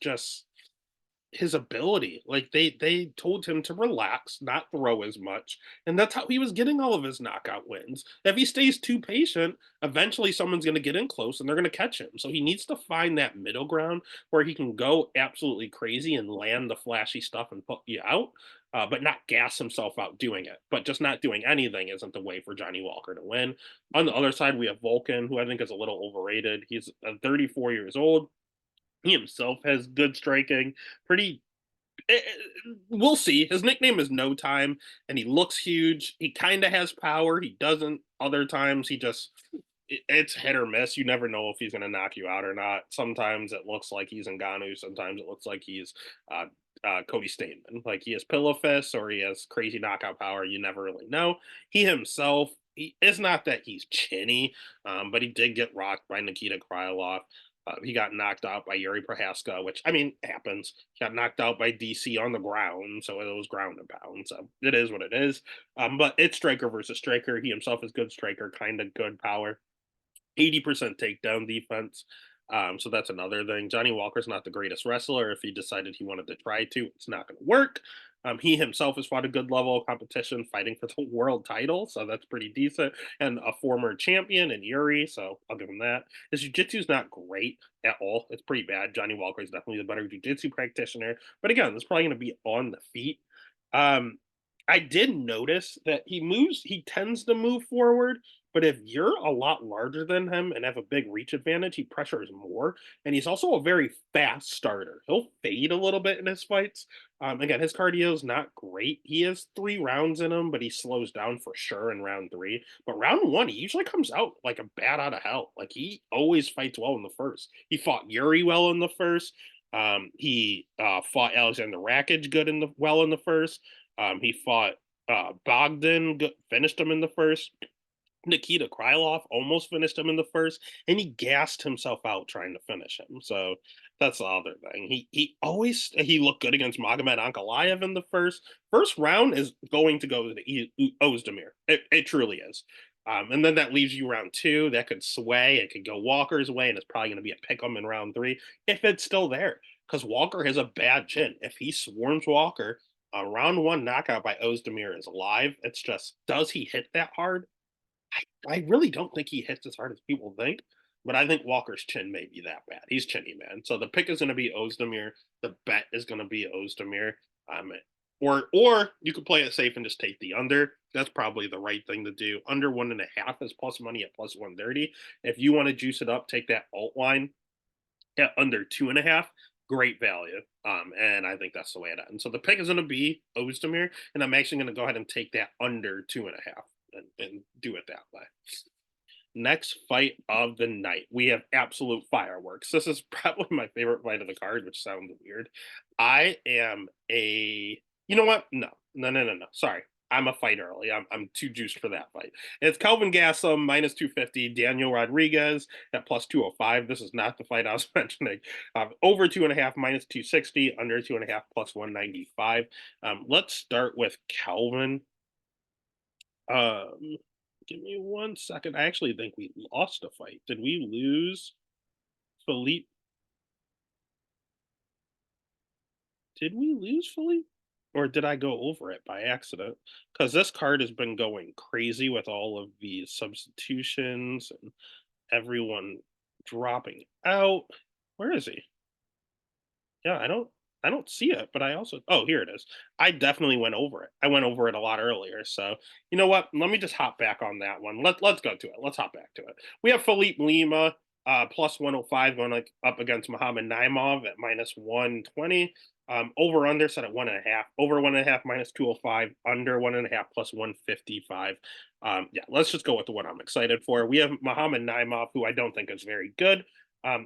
ability. Like they told him to relax, not throw as much, and that's how he was getting all of his knockout wins. If he stays too patient, eventually someone's going to get in close and they're going to catch him. So he needs to find that middle ground where he can go absolutely crazy and land the flashy stuff and put you out. But not gas himself out doing it. But just not doing anything isn't the way for Johnny Walker to win. On the other side, we have Volkan, who I think is a little overrated. He's 34 years old. He himself has good striking, pretty we'll see. His nickname is No Time, and he looks huge. He kind of has power. He doesn't. Other times, it's hit or miss. You never know if he's going to knock you out or not. Sometimes it looks like he's Ngannou. Sometimes it looks like he's Cody Stamen. Like he has pillow fists or he has crazy knockout power. You never really know. He himself, it's not that he's chinny, but he did get rocked by Nikita Krylov. He got knocked out by Yuri Prohaska, which I mean happens. He got knocked out by DC on the ground, so it was ground and pound. So it is what it is. But it's striker versus striker. He himself is good striker, kind of good power. 80% takedown defense. So that's another thing. Johnny Walker's not the greatest wrestler. If he decided he wanted to try to, it's not going to work. He himself has fought a good level of competition, fighting for the world title, so that's pretty decent. And a former champion in Yuri, so I'll give him that. His jiu-jitsu is not great at all. It's pretty bad. Johnny Walker is definitely the better jiu-jitsu practitioner, but again, it's probably going to be on the feet. Um, I did notice that he tends to move forward, but if you're a lot larger than him and have a big reach advantage, he pressures more. And he's also a very fast starter. He'll fade a little bit in his fights. Again, his cardio is not great. He has 3 rounds in him, but he slows down for sure in round 3. But round 1, he usually comes out like a bat out of hell. Like he always fights well in the first. He fought Yuri well in the first. He fought Alexander Rakic good well in the first. He fought Bogdan, finished him in the first. Nikita Krylov almost finished him in the first, and he gassed himself out trying to finish him. So that's the other thing. He looked good against Magomed Ankalaev in the first round is going to go to Ozdemir. It truly is. And then that leaves you round 2. That could sway. It could go Walker's way, and it's probably going to be a pick 'em in round 3 if it's still there. Because Walker has a bad chin. If he swarms Walker, a round 1 knockout by Ozdemir is live. It's just, does he hit that hard? I really don't think he hits as hard as people think, but I think Walker's chin may be that bad. He's chinny, man. So the pick is going to be Ozdemir. The bet is going to be Ozdemir. Or you could play it safe and just take the under. That's probably the right thing to do. Under 1.5 is plus money at plus 130. If you want to juice it up, take that alt line at under 2.5. Great value. And I think that's the way it ends. So the pick is going to be Ozdemir, and I'm actually going to go ahead and take that under 2.5 and do it that way. Next fight of the night, we have absolute fireworks. This is probably my favorite fight of the card, which sounds weird. I am a, you know what? No. Sorry, I'm a fight early. I'm too juiced for that fight. It's Kelvin Gastelum minus 250, Daniel Rodriguez at plus 205. This is not the fight I was mentioning. Over 2.5 minus 260, under 2.5 plus 195. Let's start with Kelvin. Um, Give me 1 second. I actually think we lost a fight. Did we lose Philippe? Did we lose Philippe? Or did I go over it by accident? Because this card has been going crazy with all of these substitutions and everyone dropping out. Where is he? Yeah, I don't see it, but I also, oh, here it is. I definitely went over it. I went over it a lot earlier. So you know what? Let me just hop back on that one. Let's go to it. Let's hop back to it. We have Philippe Lima plus 105 going up against Muhammad Naimov at minus 120. Over under set at 1.5. Over 1.5 minus 205. Under 1.5 plus 155. Yeah, let's just go with the one I'm excited for. We have Muhammad Naimov, who I don't think is very good.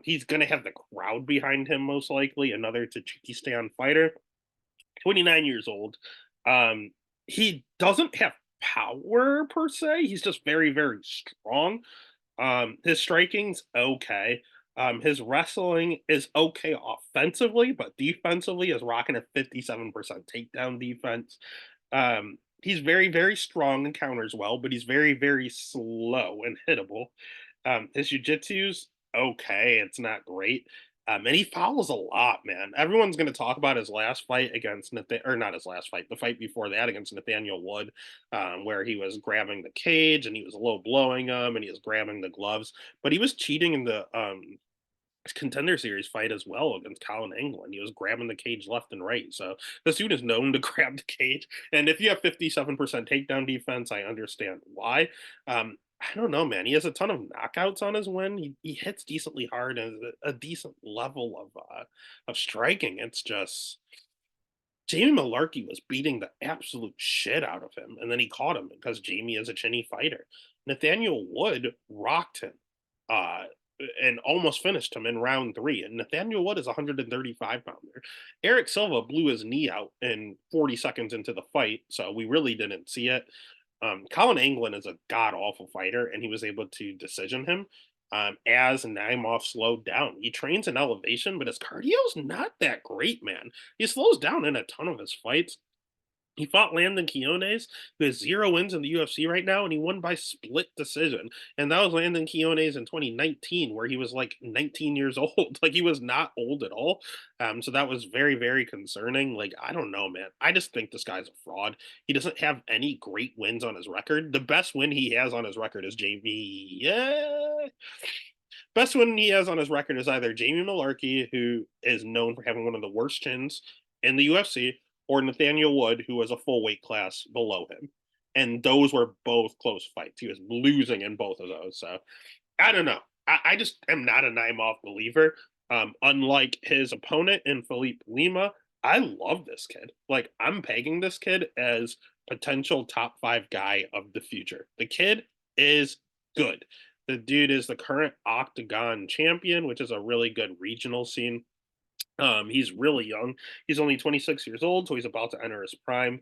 He's going to have the crowd behind him, most likely. Another Tajikistan fighter, 29 years old. He doesn't have power per se. He's just very, very strong. His striking's okay. His wrestling is okay offensively, but defensively is rocking a 57% takedown defense. He's very, very strong and counters well, but he's very, very slow and hittable. His jujitsu's okay. It's not great. And he fouls a lot, man. Everyone's going to talk about his last fight against or not his last fight, the fight before that against Nathaniel Wood, where he was grabbing the cage and he was low blowing him and he was grabbing the gloves, but he was cheating in the contender series fight as well against Colin England. He was grabbing the cage left and right. So this dude is known to grab the cage. And if you have 57% takedown defense, I understand why. I don't know, man. He has a ton of knockouts on his win. He hits decently hard and a decent level of striking. It's just Jamie Malarkey was beating the absolute shit out of him, and then he caught him because Jamie is a chinny fighter. Nathaniel Wood rocked him uh, and almost finished him in round 3. And Nathaniel Wood is a 135 pounder. Eric Silva blew his knee out in 40 seconds into the fight, so we really didn't see it. Colin England is a god awful fighter, and he was able to decision him. as Naimov slowed down. He trains in elevation, but his cardio's not that great, man. He slows down in a ton of his fights. He fought Landon Quiones, who has 0 wins in the UFC right now, and he won by split decision. And that was Landon Quiones in 2019, where he was like 19 years old. Like he was not old at all. So that was very, very concerning. Like, I don't know, man. I just think this guy's a fraud. He doesn't have any great wins on his record. The best win he has on his record is Jamie. Yeah. Best win he has on his record is either Jamie Malarkey, who is known for having one of the worst chins in the UFC, or Nathaniel Wood, who was a full weight class below him. And those were both close fights. He was losing in both of those. So I don't know. I just am not a Naimov believer. Unlike his opponent in Felipe Lima, I love this kid. Like, I'm pegging this kid as potential top 5 guy of the future. The kid is good. The dude is the current Octagon champion, which is a really good regional scene. He's really young. He's only 26 years old, so he's about to enter his prime.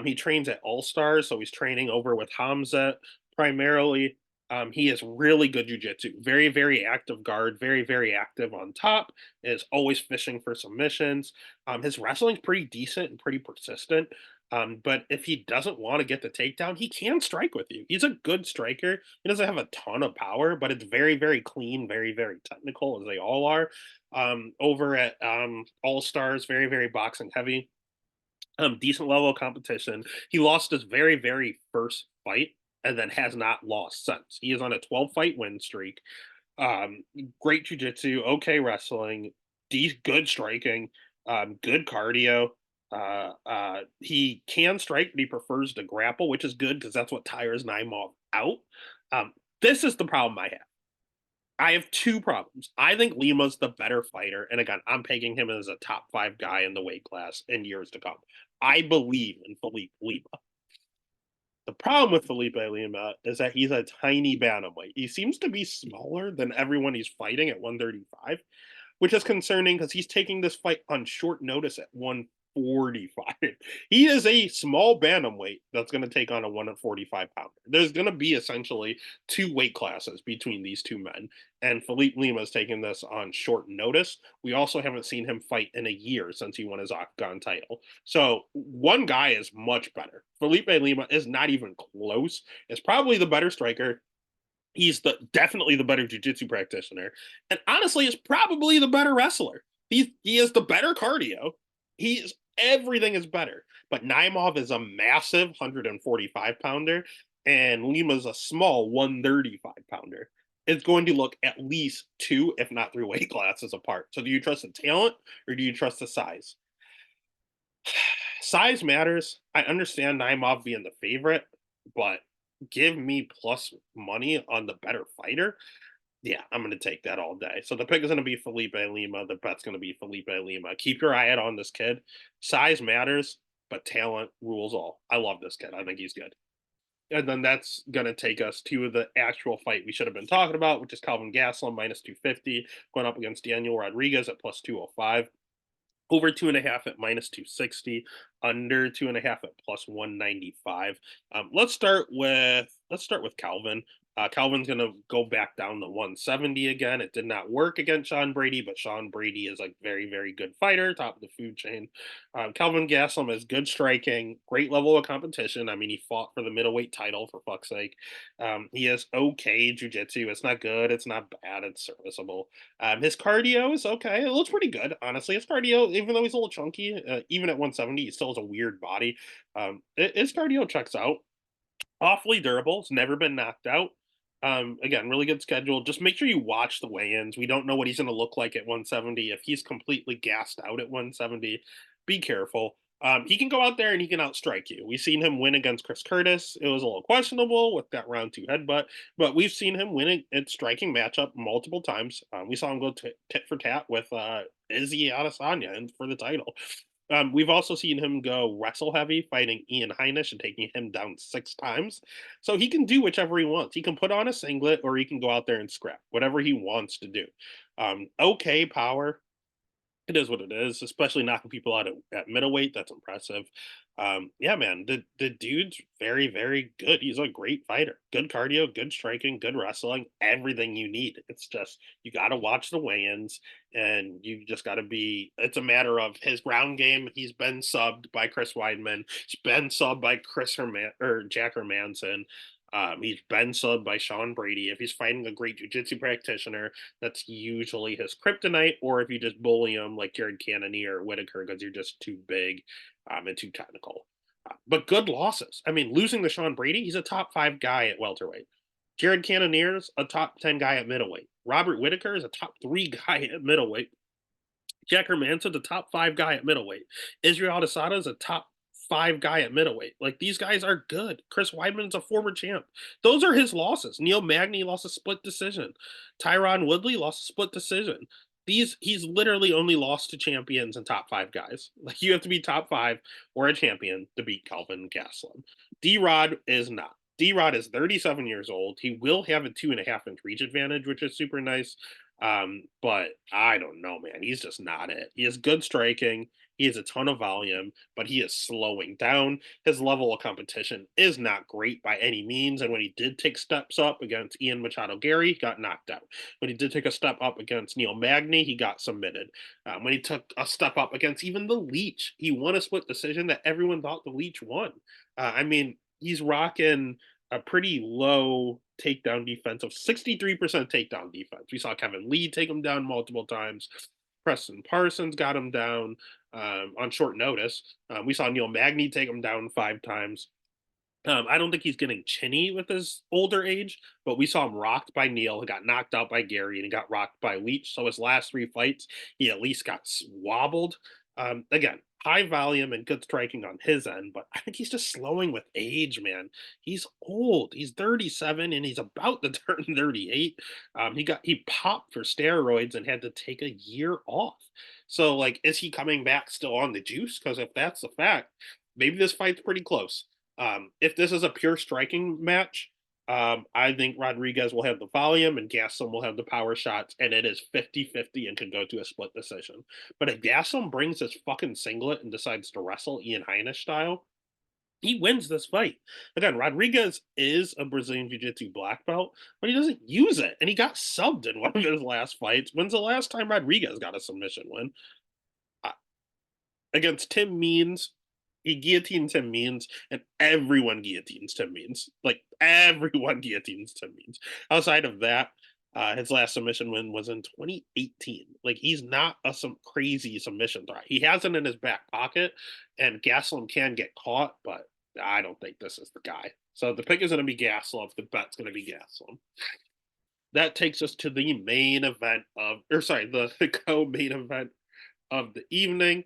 He trains at All Stars, so he's training over with Hamza primarily. He is really good jujitsu. Very, very active guard. Very, very active on top. Is always fishing for submissions. His wrestling's pretty decent and pretty persistent. But if he doesn't want to get the takedown, he can strike with you. He's a good striker. He doesn't have a ton of power, but it's very, very clean, very, very technical, as they all are. Over at All Stars, very, very boxing heavy. Decent level of competition. He lost his very, very first fight and then has not lost since. He is on a 12 fight win streak. Um, Great jujitsu, okay wrestling, good striking, good cardio. He can strike, but he prefers to grapple, which is good because that's what tires Naimov out. Um, this is the problem I have. I have 2 problems. I think Lima's the better fighter, and again, I'm pegging him as a top 5 guy in the weight class in years to come. I believe in Felipe Lima. The problem with Felipe Lima is that he's a tiny bantamweight. He seems to be smaller than everyone he's fighting at 135, which is concerning because he's taking this fight on short notice at 145. He is a small bantamweight that's going to take on a 145 pounder. There's going to be essentially 2 weight classes between these 2 men, and Felipe Lima is taking this on short notice. We also haven't seen him fight in a year since he won his Octagon title. So one guy is much better. Felipe Lima is not even close. Is probably the better striker. He's definitely the better jiu-jitsu practitioner, and honestly, is probably the better wrestler. He is the better cardio. He's everything is better. But Naimov is a massive 145 pounder, and Lima's a small 135 pounder. It's going to look at least 2, if not 3 weight classes apart. So, do you trust the talent or do you trust the size? Size matters. I understand Naimov being the favorite, but give me plus money on the better fighter. Yeah, I'm going to take that all day. So the pick is going to be Felipe Lima. The bet's going to be Felipe Lima. Keep your eye out on this kid. Size matters, but talent rules all. I love this kid. I think he's good. And then that's going to take us to the actual fight we should have been talking about, which is Calvin Gastelum minus 250 going up against Daniel Rodriguez at plus 205. Over 2.5 at minus 260, under 2.5 at plus 195. Let's start with Calvin. Calvin's gonna go back down to 170 again. It did not work against Sean Brady, but Sean Brady is a very, very good fighter, top of the food chain. Calvin Gastelum is good striking, great level of competition. I mean, he fought for the middleweight title for fuck's sake. He has okay jujitsu. It's not good. It's not bad. It's serviceable. His cardio is okay. It looks pretty good, honestly. His cardio, even though he's a little chunky, even at 170, he still has a weird body. His cardio checks out. Awfully durable. It's never been knocked out. Again, really good schedule. Just make sure you watch the weigh-ins. We don't know what he's going to look like at 170. If he's completely gassed out at 170, be careful. He can go out there and he can outstrike you. We've seen him win against Chris Curtis. It was a little questionable with that round 2 headbutt, but we've seen him win at striking matchup multiple times. We saw him go tit for tat with Izzy Adesanya for the title. We've also seen him go wrestle heavy, fighting Ian Heinisch and taking him down 6 times. So he can do whichever he wants. He can put on a singlet or he can go out there and scrap, whatever he wants to do. Okay, power. It is what it is, especially knocking people out at middleweight. That's impressive. Yeah, man, the dude's very, very good. He's a great fighter. Good cardio, good striking, good wrestling, everything you need. It's just you got to watch the weigh-ins, and you just got to be. It's a matter of his ground game. He's been subbed by Chris Weidman. He's been subbed by Chris or Jack Hermanson. He's been subbed by Sean Brady. If he's fighting a great jiu-jitsu practitioner, that's usually his kryptonite, or if you just bully him like Jared Cannonier or Whittaker because you're just too big and too technical. But good losses. I mean, losing to Sean Brady, he's a top 5 guy at welterweight. Jared Cannonier's a top 10 guy at middleweight. Robert Whittaker is a top 3 guy at middleweight. Jack Hermanson's a top 5 guy at middleweight. Israel Adesanya is a top 5 guy at middleweight. Like, these guys are good. Chris Weidman's a former champ. Those are his losses. Neil Magny lost a split decision. Tyron Woodley lost a split decision. He's literally only lost to champions and top 5 guys. Like, you have to be top 5 or a champion to beat Kelvin Gastelum. D-Rod is not. D-Rod is 37 years old. He will have a 2.5-inch reach advantage, which is super nice. But I don't know, man. He's just not it. He has good striking. He has a ton of volume, but he is slowing down. His level of competition is not great by any means. And when he did take steps up against Ian Machado Gary, he got knocked out. When he did take a step up against Neil Magny, he got submitted. When he took a step up against even the Leech, he won a split decision that everyone thought the Leech won. I mean, he's rocking a pretty low takedown defense of 63% takedown defense. We saw Kevin Lee take him down multiple times. Preston Parsons got him down on short notice. We saw Neil Magny take him down 5 times. I don't think he's getting chinny with his older age, but we saw him rocked by Neil. He got knocked out by Gary, and he got rocked by Leach. So his last 3 fights, he at least got wobbled. Again, high volume and good striking on his end, but I think he's just slowing with age, man. He's old. He's 37 and he's about to turn 38. He popped for steroids and had to take a year off. So like, is he coming back still on the juice? Because if that's the fact, maybe this fight's pretty close. If this is a pure striking match, I think Rodriguez will have the volume and Gastelum will have the power shots, and it is 50-50 and can go to a split decision. But if Gastelum brings his fucking singlet and decides to wrestle Ian Heinisch style, he wins this fight. Again, Rodriguez is a Brazilian Jiu-Jitsu black belt, but he doesn't use it, and he got subbed in one of his last fights. When's the last time Rodriguez got a submission win? Against Tim Means, he guillotines Tim Means, and everyone guillotines Tim Means. Like, everyone guillotines Tim Means. Outside of that, his last submission win was in 2018. Like, he's not some crazy submission threat. He has it in his back pocket, and Gastelum can get caught, but I don't think this is the guy. So the pick is going to be Gastelum. The bet's going to be Gastelum. That takes us to the main event the co-main event of the evening.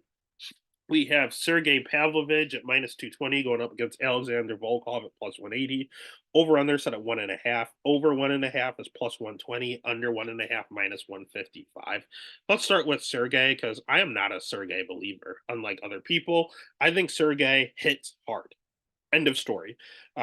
We have Sergey Pavlovich at minus 220 going up against Alexander Volkov at plus 180. Over under set at 1.5. Over 1.5 is plus 120. Under 1.5 minus 155. Let's start with Sergey because I am not a Sergey believer, unlike other people. I think Sergey hits hard. End of story.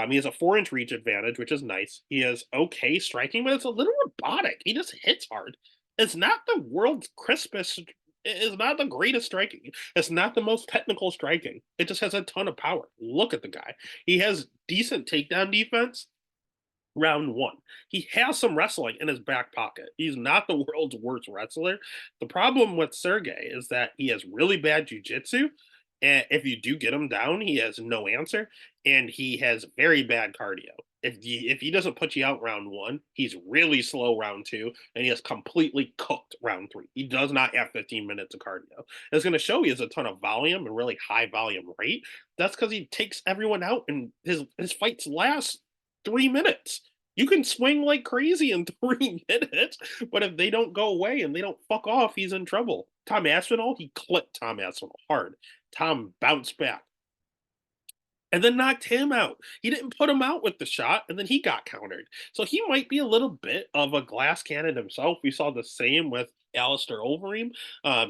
He has a 4-inch reach advantage, which is nice. He has okay striking, but it's a little robotic. He just hits hard. It's not the world's crispest. It's not the greatest striking. It's not the most technical striking. It just has a ton of power. Look at the guy. He has decent takedown defense. Round 1. He has some wrestling in his back pocket. He's not the world's worst wrestler. The problem with Sergey is that he has really bad jujitsu. And if you do get him down, he has no answer. And he has very bad cardio. If he doesn't put you out round 1, he's really slow round 2, and he has completely cooked round 3. He does not have 15 minutes of cardio. It's going to show he has a ton of volume and really high volume rate. That's because he takes everyone out, and his fights last 3 minutes. You can swing like crazy in 3 minutes, but if they don't go away and they don't fuck off, he's in trouble. Tom Aspinall, he clipped Tom Aspinall hard. Tom bounced back and then knocked him out. He didn't put him out with the shot, and then he got countered. So he might be a little bit of a glass cannon himself. We saw the same with Alistair Overeem.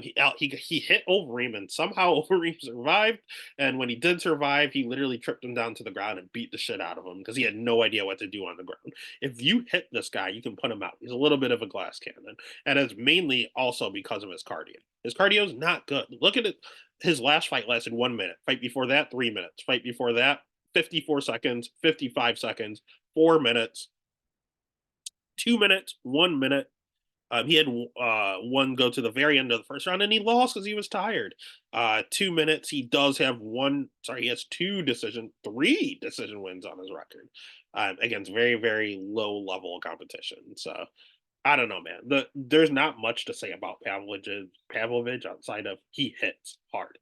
He hit Overeem and somehow Overeem survived. And when he did survive, he literally tripped him down to the ground and beat the shit out of him because he had no idea what to do on the ground. If you hit this guy, you can put him out. He's a little bit of a glass cannon, and it's mainly also because of his cardio. His cardio is not good. Look at it. His last fight lasted 1 minute. Fight before that, 3 minutes. Fight before that, 54 seconds, 55 seconds, 4 minutes, 2 minutes, 1 minute. He had one go to the very end of the first round, and he lost because he was tired. 2 minutes. He does have one. Sorry, he has three decision wins on his record against very, very low level competition. So I don't know, man. There's not much to say about Pavlovich outside of he hits hard.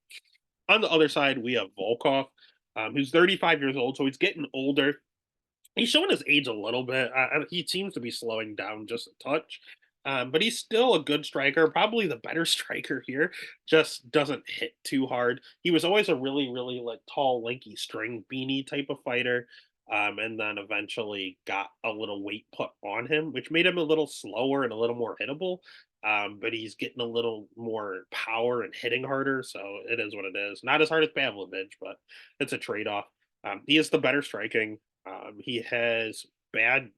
On the other side, we have Volkov, who's 35 years old, so he's getting older. He's showing his age a little bit. He seems to be slowing down just a touch, but he's still a good striker, probably the better striker here. Just doesn't hit too hard. He was always a really, really like tall, lanky string beanie type of fighter, and then eventually got a little weight put on him, which made him a little slower and a little more hittable. But he's getting a little more power and hitting harder, so it is what it is. Not as hard as Pavlovich, but it's a trade off. He is the better striking. He has bad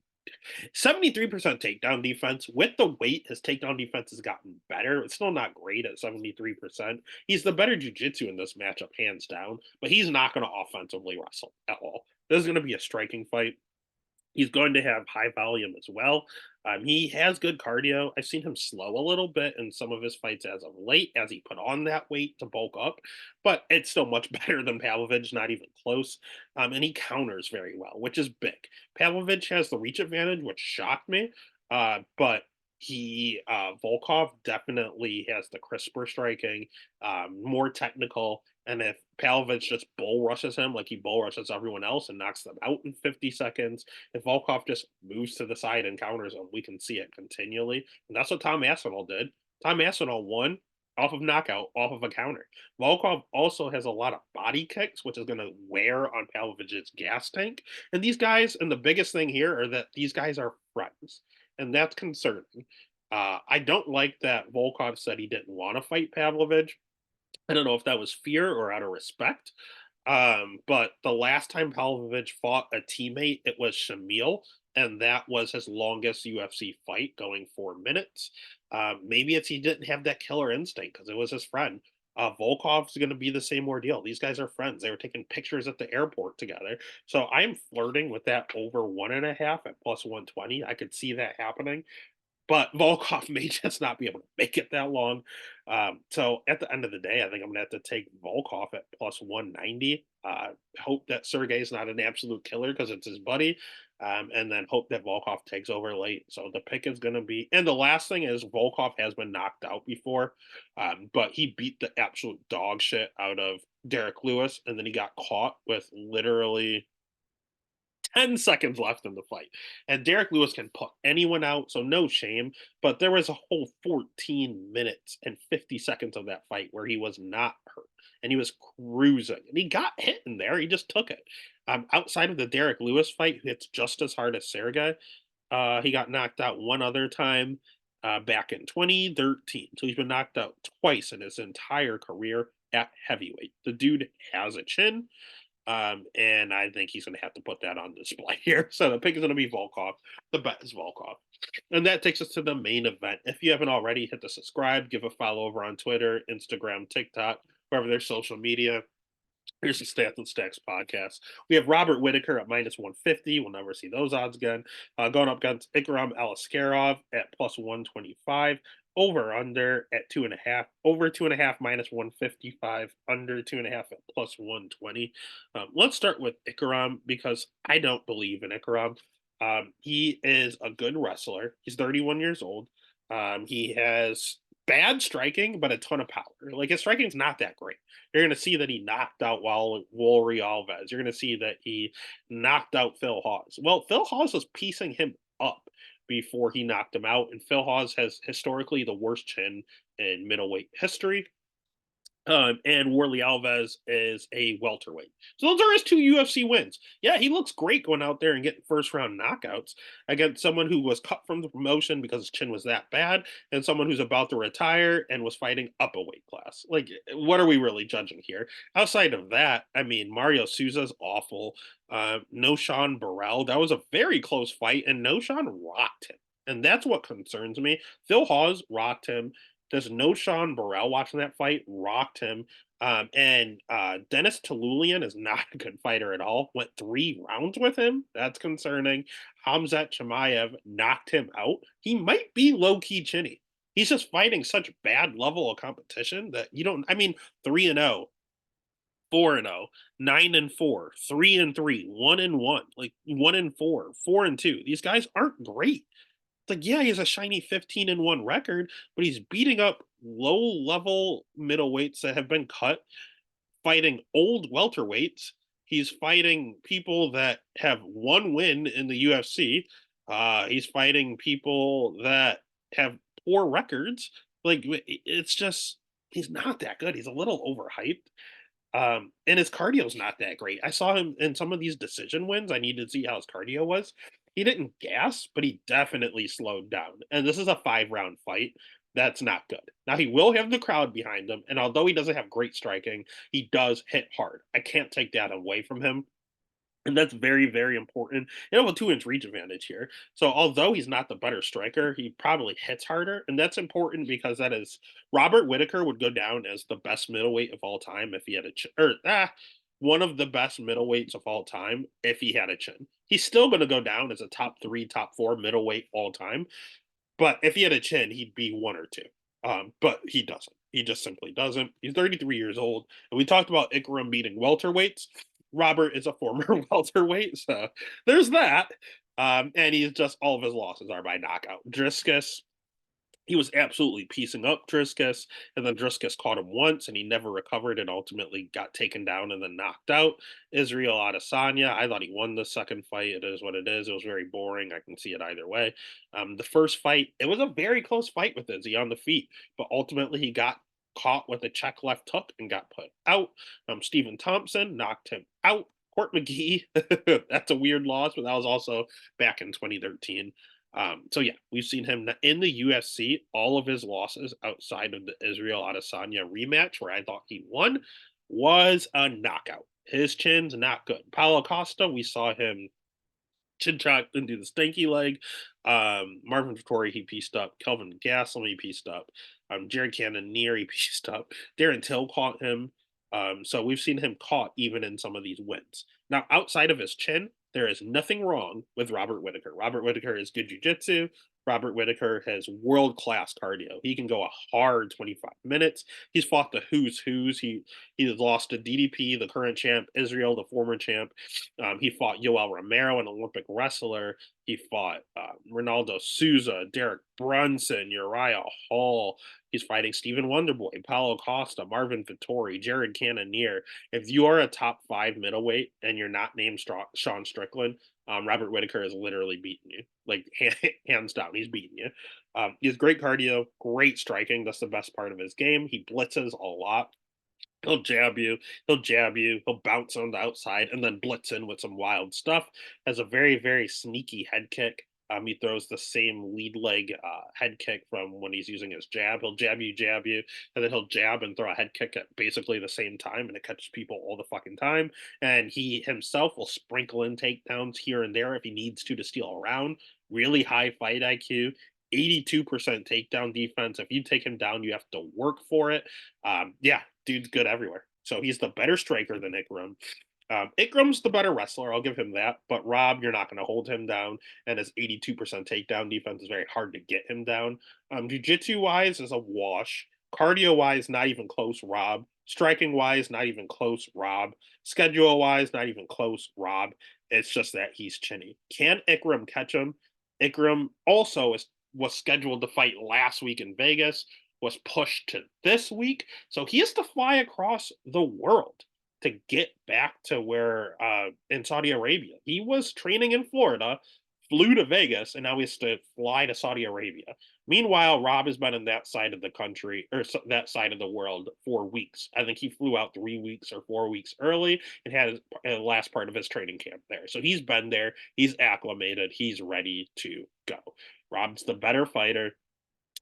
73% takedown defense. With the weight, his takedown defense has gotten better. It's still not great at 73%. He's the better jiu-jitsu in this matchup, hands down, but he's not going to offensively wrestle at all. This is going to be a striking fight. He's going to have high volume as well. He has good cardio. I've seen him slow a little bit in some of his fights as of late, as he put on that weight to bulk up, but it's still much better than Pavlovich, not even close. And he counters very well, which is big. Pavlovich has the reach advantage, which shocked me, but Volkov definitely has the crisper striking, more technical. And if Pavlovich just bull rushes him like he bull rushes everyone else and knocks them out in 50 seconds, if Volkov just moves to the side and counters him, we can see it continually. And that's what Tom Aspinall did. Tom Aspinall won off of knockout, off of a counter. Volkov also has a lot of body kicks, which is going to wear on Pavlovich's gas tank. And these guys, and the biggest thing here are that these guys are friends, and that's concerning. I don't like that Volkov said he didn't want to fight Pavlovich. I don't know if that was fear or out of respect. But the last time Pavlovich fought a teammate, it was Shamil, and that was his longest UFC fight, going 4 minutes. Maybe it's he didn't have that killer instinct because it was his friend. Volkov's going to be the same ordeal. These guys are friends. They were taking pictures at the airport together. So I'm flirting with that over 1.5 at plus 120. I could see that happening, but Volkov may just not be able to make it that long. So at the end of the day, I think I'm going to have to take Volkov at plus 190. Hope that Sergey's not an absolute killer because it's his buddy. And then hope that Volkov takes over late. So the pick is going to be. And the last thing is Volkov has been knocked out before, but he beat the absolute dog shit out of Derek Lewis. And then he got caught with literally 10 seconds left in the fight. And Derek Lewis can put anyone out, so no shame. But there was a whole 14 minutes and 50 seconds of that fight where he was not hurt and he was cruising. And he got hit in there. He just took it. Outside of the Derek Lewis fight, who hits just as hard as Sergey, he got knocked out one other time back in 2013. So he's been knocked out twice in his entire career at heavyweight. The dude has a chin. And I think he's going to have to put that on display here. So the pick is going to be Volkov. The bet is Volkov. And that takes us to the main event. If you haven't already, hit the subscribe, give a follow over on Twitter, Instagram, TikTok, wherever there's social media. Here's the Stats and Stacks podcast. We have Robert Whittaker at minus 150. We'll never see those odds again. Going up against Ikram Aliskerov at plus 125. Over under at 2.5. Over 2.5 minus 155. Under 2.5 at plus 120. Let's start with Ikram because I don't believe in Ikram. He is a good wrestler. He's 31 years old. He has bad striking, but a ton of power. Like his striking's not that great. You're going to see that he knocked out Wolry Alves. You're going to see that he knocked out Phil Hawes. Well, Phil Hawes was piecing him up before he knocked him out, and Phil Hawes has historically the worst chin in middleweight history. And Warley Alves is a welterweight. So those are his two UFC wins. Yeah, he looks great going out there and getting first round knockouts against someone who was cut from the promotion because his chin was that bad, and someone who's about to retire and was fighting up a weight class. Like, what are we really judging here? Outside of that, I mean, Mario Souza's awful. No Sean Burrell, that was a very close fight, and No Sean rocked him. And that's what concerns me. Phil Hawes rocked him. There's no Sean Burrell watching that fight, rocked him. And Dennis Talulian is not a good fighter at all. Went 3 rounds with him. That's concerning. Hamzat Chimaev knocked him out. He might be low key chinny. He's just fighting such bad level of competition that you don't. I mean, 3-0, 4-0, 9-4, 3-3, 1-1, like 1-4, 4-2. These guys aren't great. It's like, yeah, he has a shiny 15-1 record, but he's beating up low level middleweights that have been cut, fighting old welterweights. He's fighting people that have one win in the UFC. He's fighting people that have poor records. Like, it's just, he's not that good. He's a little overhyped. And his cardio's not that great. I saw him in some of these decision wins. I needed to see how his cardio was. He didn't gas, but he definitely slowed down. And this is a 5 round fight. That's not good. Now he will have the crowd behind him, and although he doesn't have great striking, he does hit hard. I can't take that away from him. And that's very, very important. You have a 2 inch reach advantage here. So although he's not the better striker, he probably hits harder. And that's important because that is Robert Whittaker would go down as the best middleweight of all time if he had a chin, one of the best middleweights of all time if he had a chin. He's still going to go down as a top 3, top 4 middleweight all time. But if he had a chin, he'd be 1 or 2. But he doesn't. He just simply doesn't. He's 33 years old. And we talked about Ikram beating welterweights. Robert is a former welterweight, so there's that. And he's just all of his losses are by knockout. Driscus, he was absolutely piecing up Driscus, and then Driscus caught him once, and he never recovered, and ultimately got taken down and then knocked out. Israel Adesanya, I thought he won the second fight. It is what it is. It was very boring. I can see it either way. The first fight, it was a very close fight with Izzy on the feet, but ultimately he got caught with a check left hook and got put out. Stephen Thompson knocked him out. Court McGee, that's a weird loss, but that was also back in 2013. So yeah, we've seen him in the UFC. All of his losses outside of the Israel Adesanya rematch, where I thought he won, was a knockout. His chin's not good. Paulo Costa, we saw him chin chop into the stinky leg. Marvin Vittori, he pieced up. Kelvin Gastelum, he pieced up. Jared Cannonier, he pieced up. Darren Till caught him. So we've seen him caught even in some of these wins. Now, outside of his chin, there is nothing wrong with Robert Whittaker. Robert Whittaker is good jiu-jitsu. Robert Whittaker has world-class cardio. He can go a hard 25 minutes. He's fought the who's who's. He has lost to DDP, the current champ, Israel, the former champ. He fought Yoel Romero, an Olympic wrestler. He fought Ronaldo Souza, Derek Brunson, Uriah Hall. He's fighting Stephen Wonderboy, Paulo Costa, Marvin Vittori, Jared Cannonier. If you are a top 5 middleweight and you're not named Sean Strickland, Robert Whittaker has literally beaten you. Like, hands down, he's beaten you. He has great cardio, great striking. That's the best part of his game. He blitzes a lot. He'll jab you, he'll jab you, he'll bounce on the outside and then blitz in with some wild stuff. Has a very, very sneaky head kick. He throws the same lead leg head kick from when he's using his jab. He'll jab you, and then he'll jab and throw a head kick at basically the same time, and it catches people all the fucking time. And he himself will sprinkle in takedowns here and there if he needs to steal a round. Really high fight IQ. 82% takedown defense. If you take him down, you have to work for it. Yeah, dude's good everywhere. So he's the better striker than Ikram. Ikram's the better wrestler. I'll give him that. But Rob, you're not going to hold him down. And his 82% takedown defense is very hard to get him down. Jiu-jitsu wise is a wash. Cardio wise, not even close, Rob. Striking wise, not even close, Rob. Schedule wise, not even close, Rob. It's just that he's chinny. Can Ikram catch him? Ikram also was scheduled to fight last week in Vegas, was pushed to this week. So he has to fly across the world to get back to where in Saudi Arabia. He was training in Florida, flew to Vegas, and now he has to fly to Saudi Arabia. Meanwhile, Rob has been in that side of the country or that side of the world for weeks. I think he flew out 3 weeks or 4 weeks early and had his last part of his training camp there. So he's been there, he's acclimated, he's ready to go. Rob's the better fighter.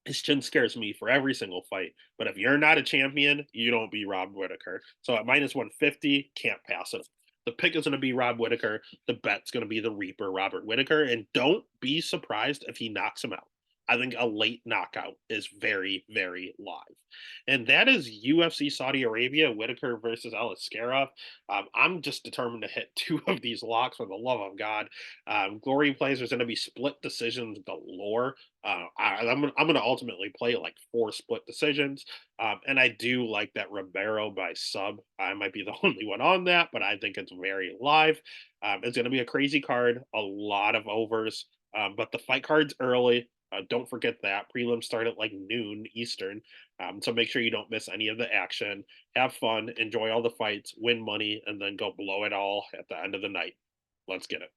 His chin scares me for every single fight. But if you're not a champion, you don't beat Rob Whittaker. So at minus 150, can't pass it. The pick is going to be Rob Whittaker. The bet's going to be the Reaper, Robert Whittaker. And don't be surprised if he knocks him out. I think a late knockout is very, very live. And that is UFC Saudi Arabia, Whittaker versus Aliskerov. I'm just determined to hit two of these locks for the love of God. Glory plays, there's going to be split decisions galore. I'm gonna ultimately play like four split decisions, and I do like that Ribeiro by sub. I might be the only one on that, but I think it's very live. It's gonna be a crazy card, a lot of overs, but the fight card's early. Don't forget that prelims start at like noon Eastern, so make sure you don't miss any of the action. Have fun, enjoy all the fights, win money, and then go blow it all at the end of the night. Let's get it.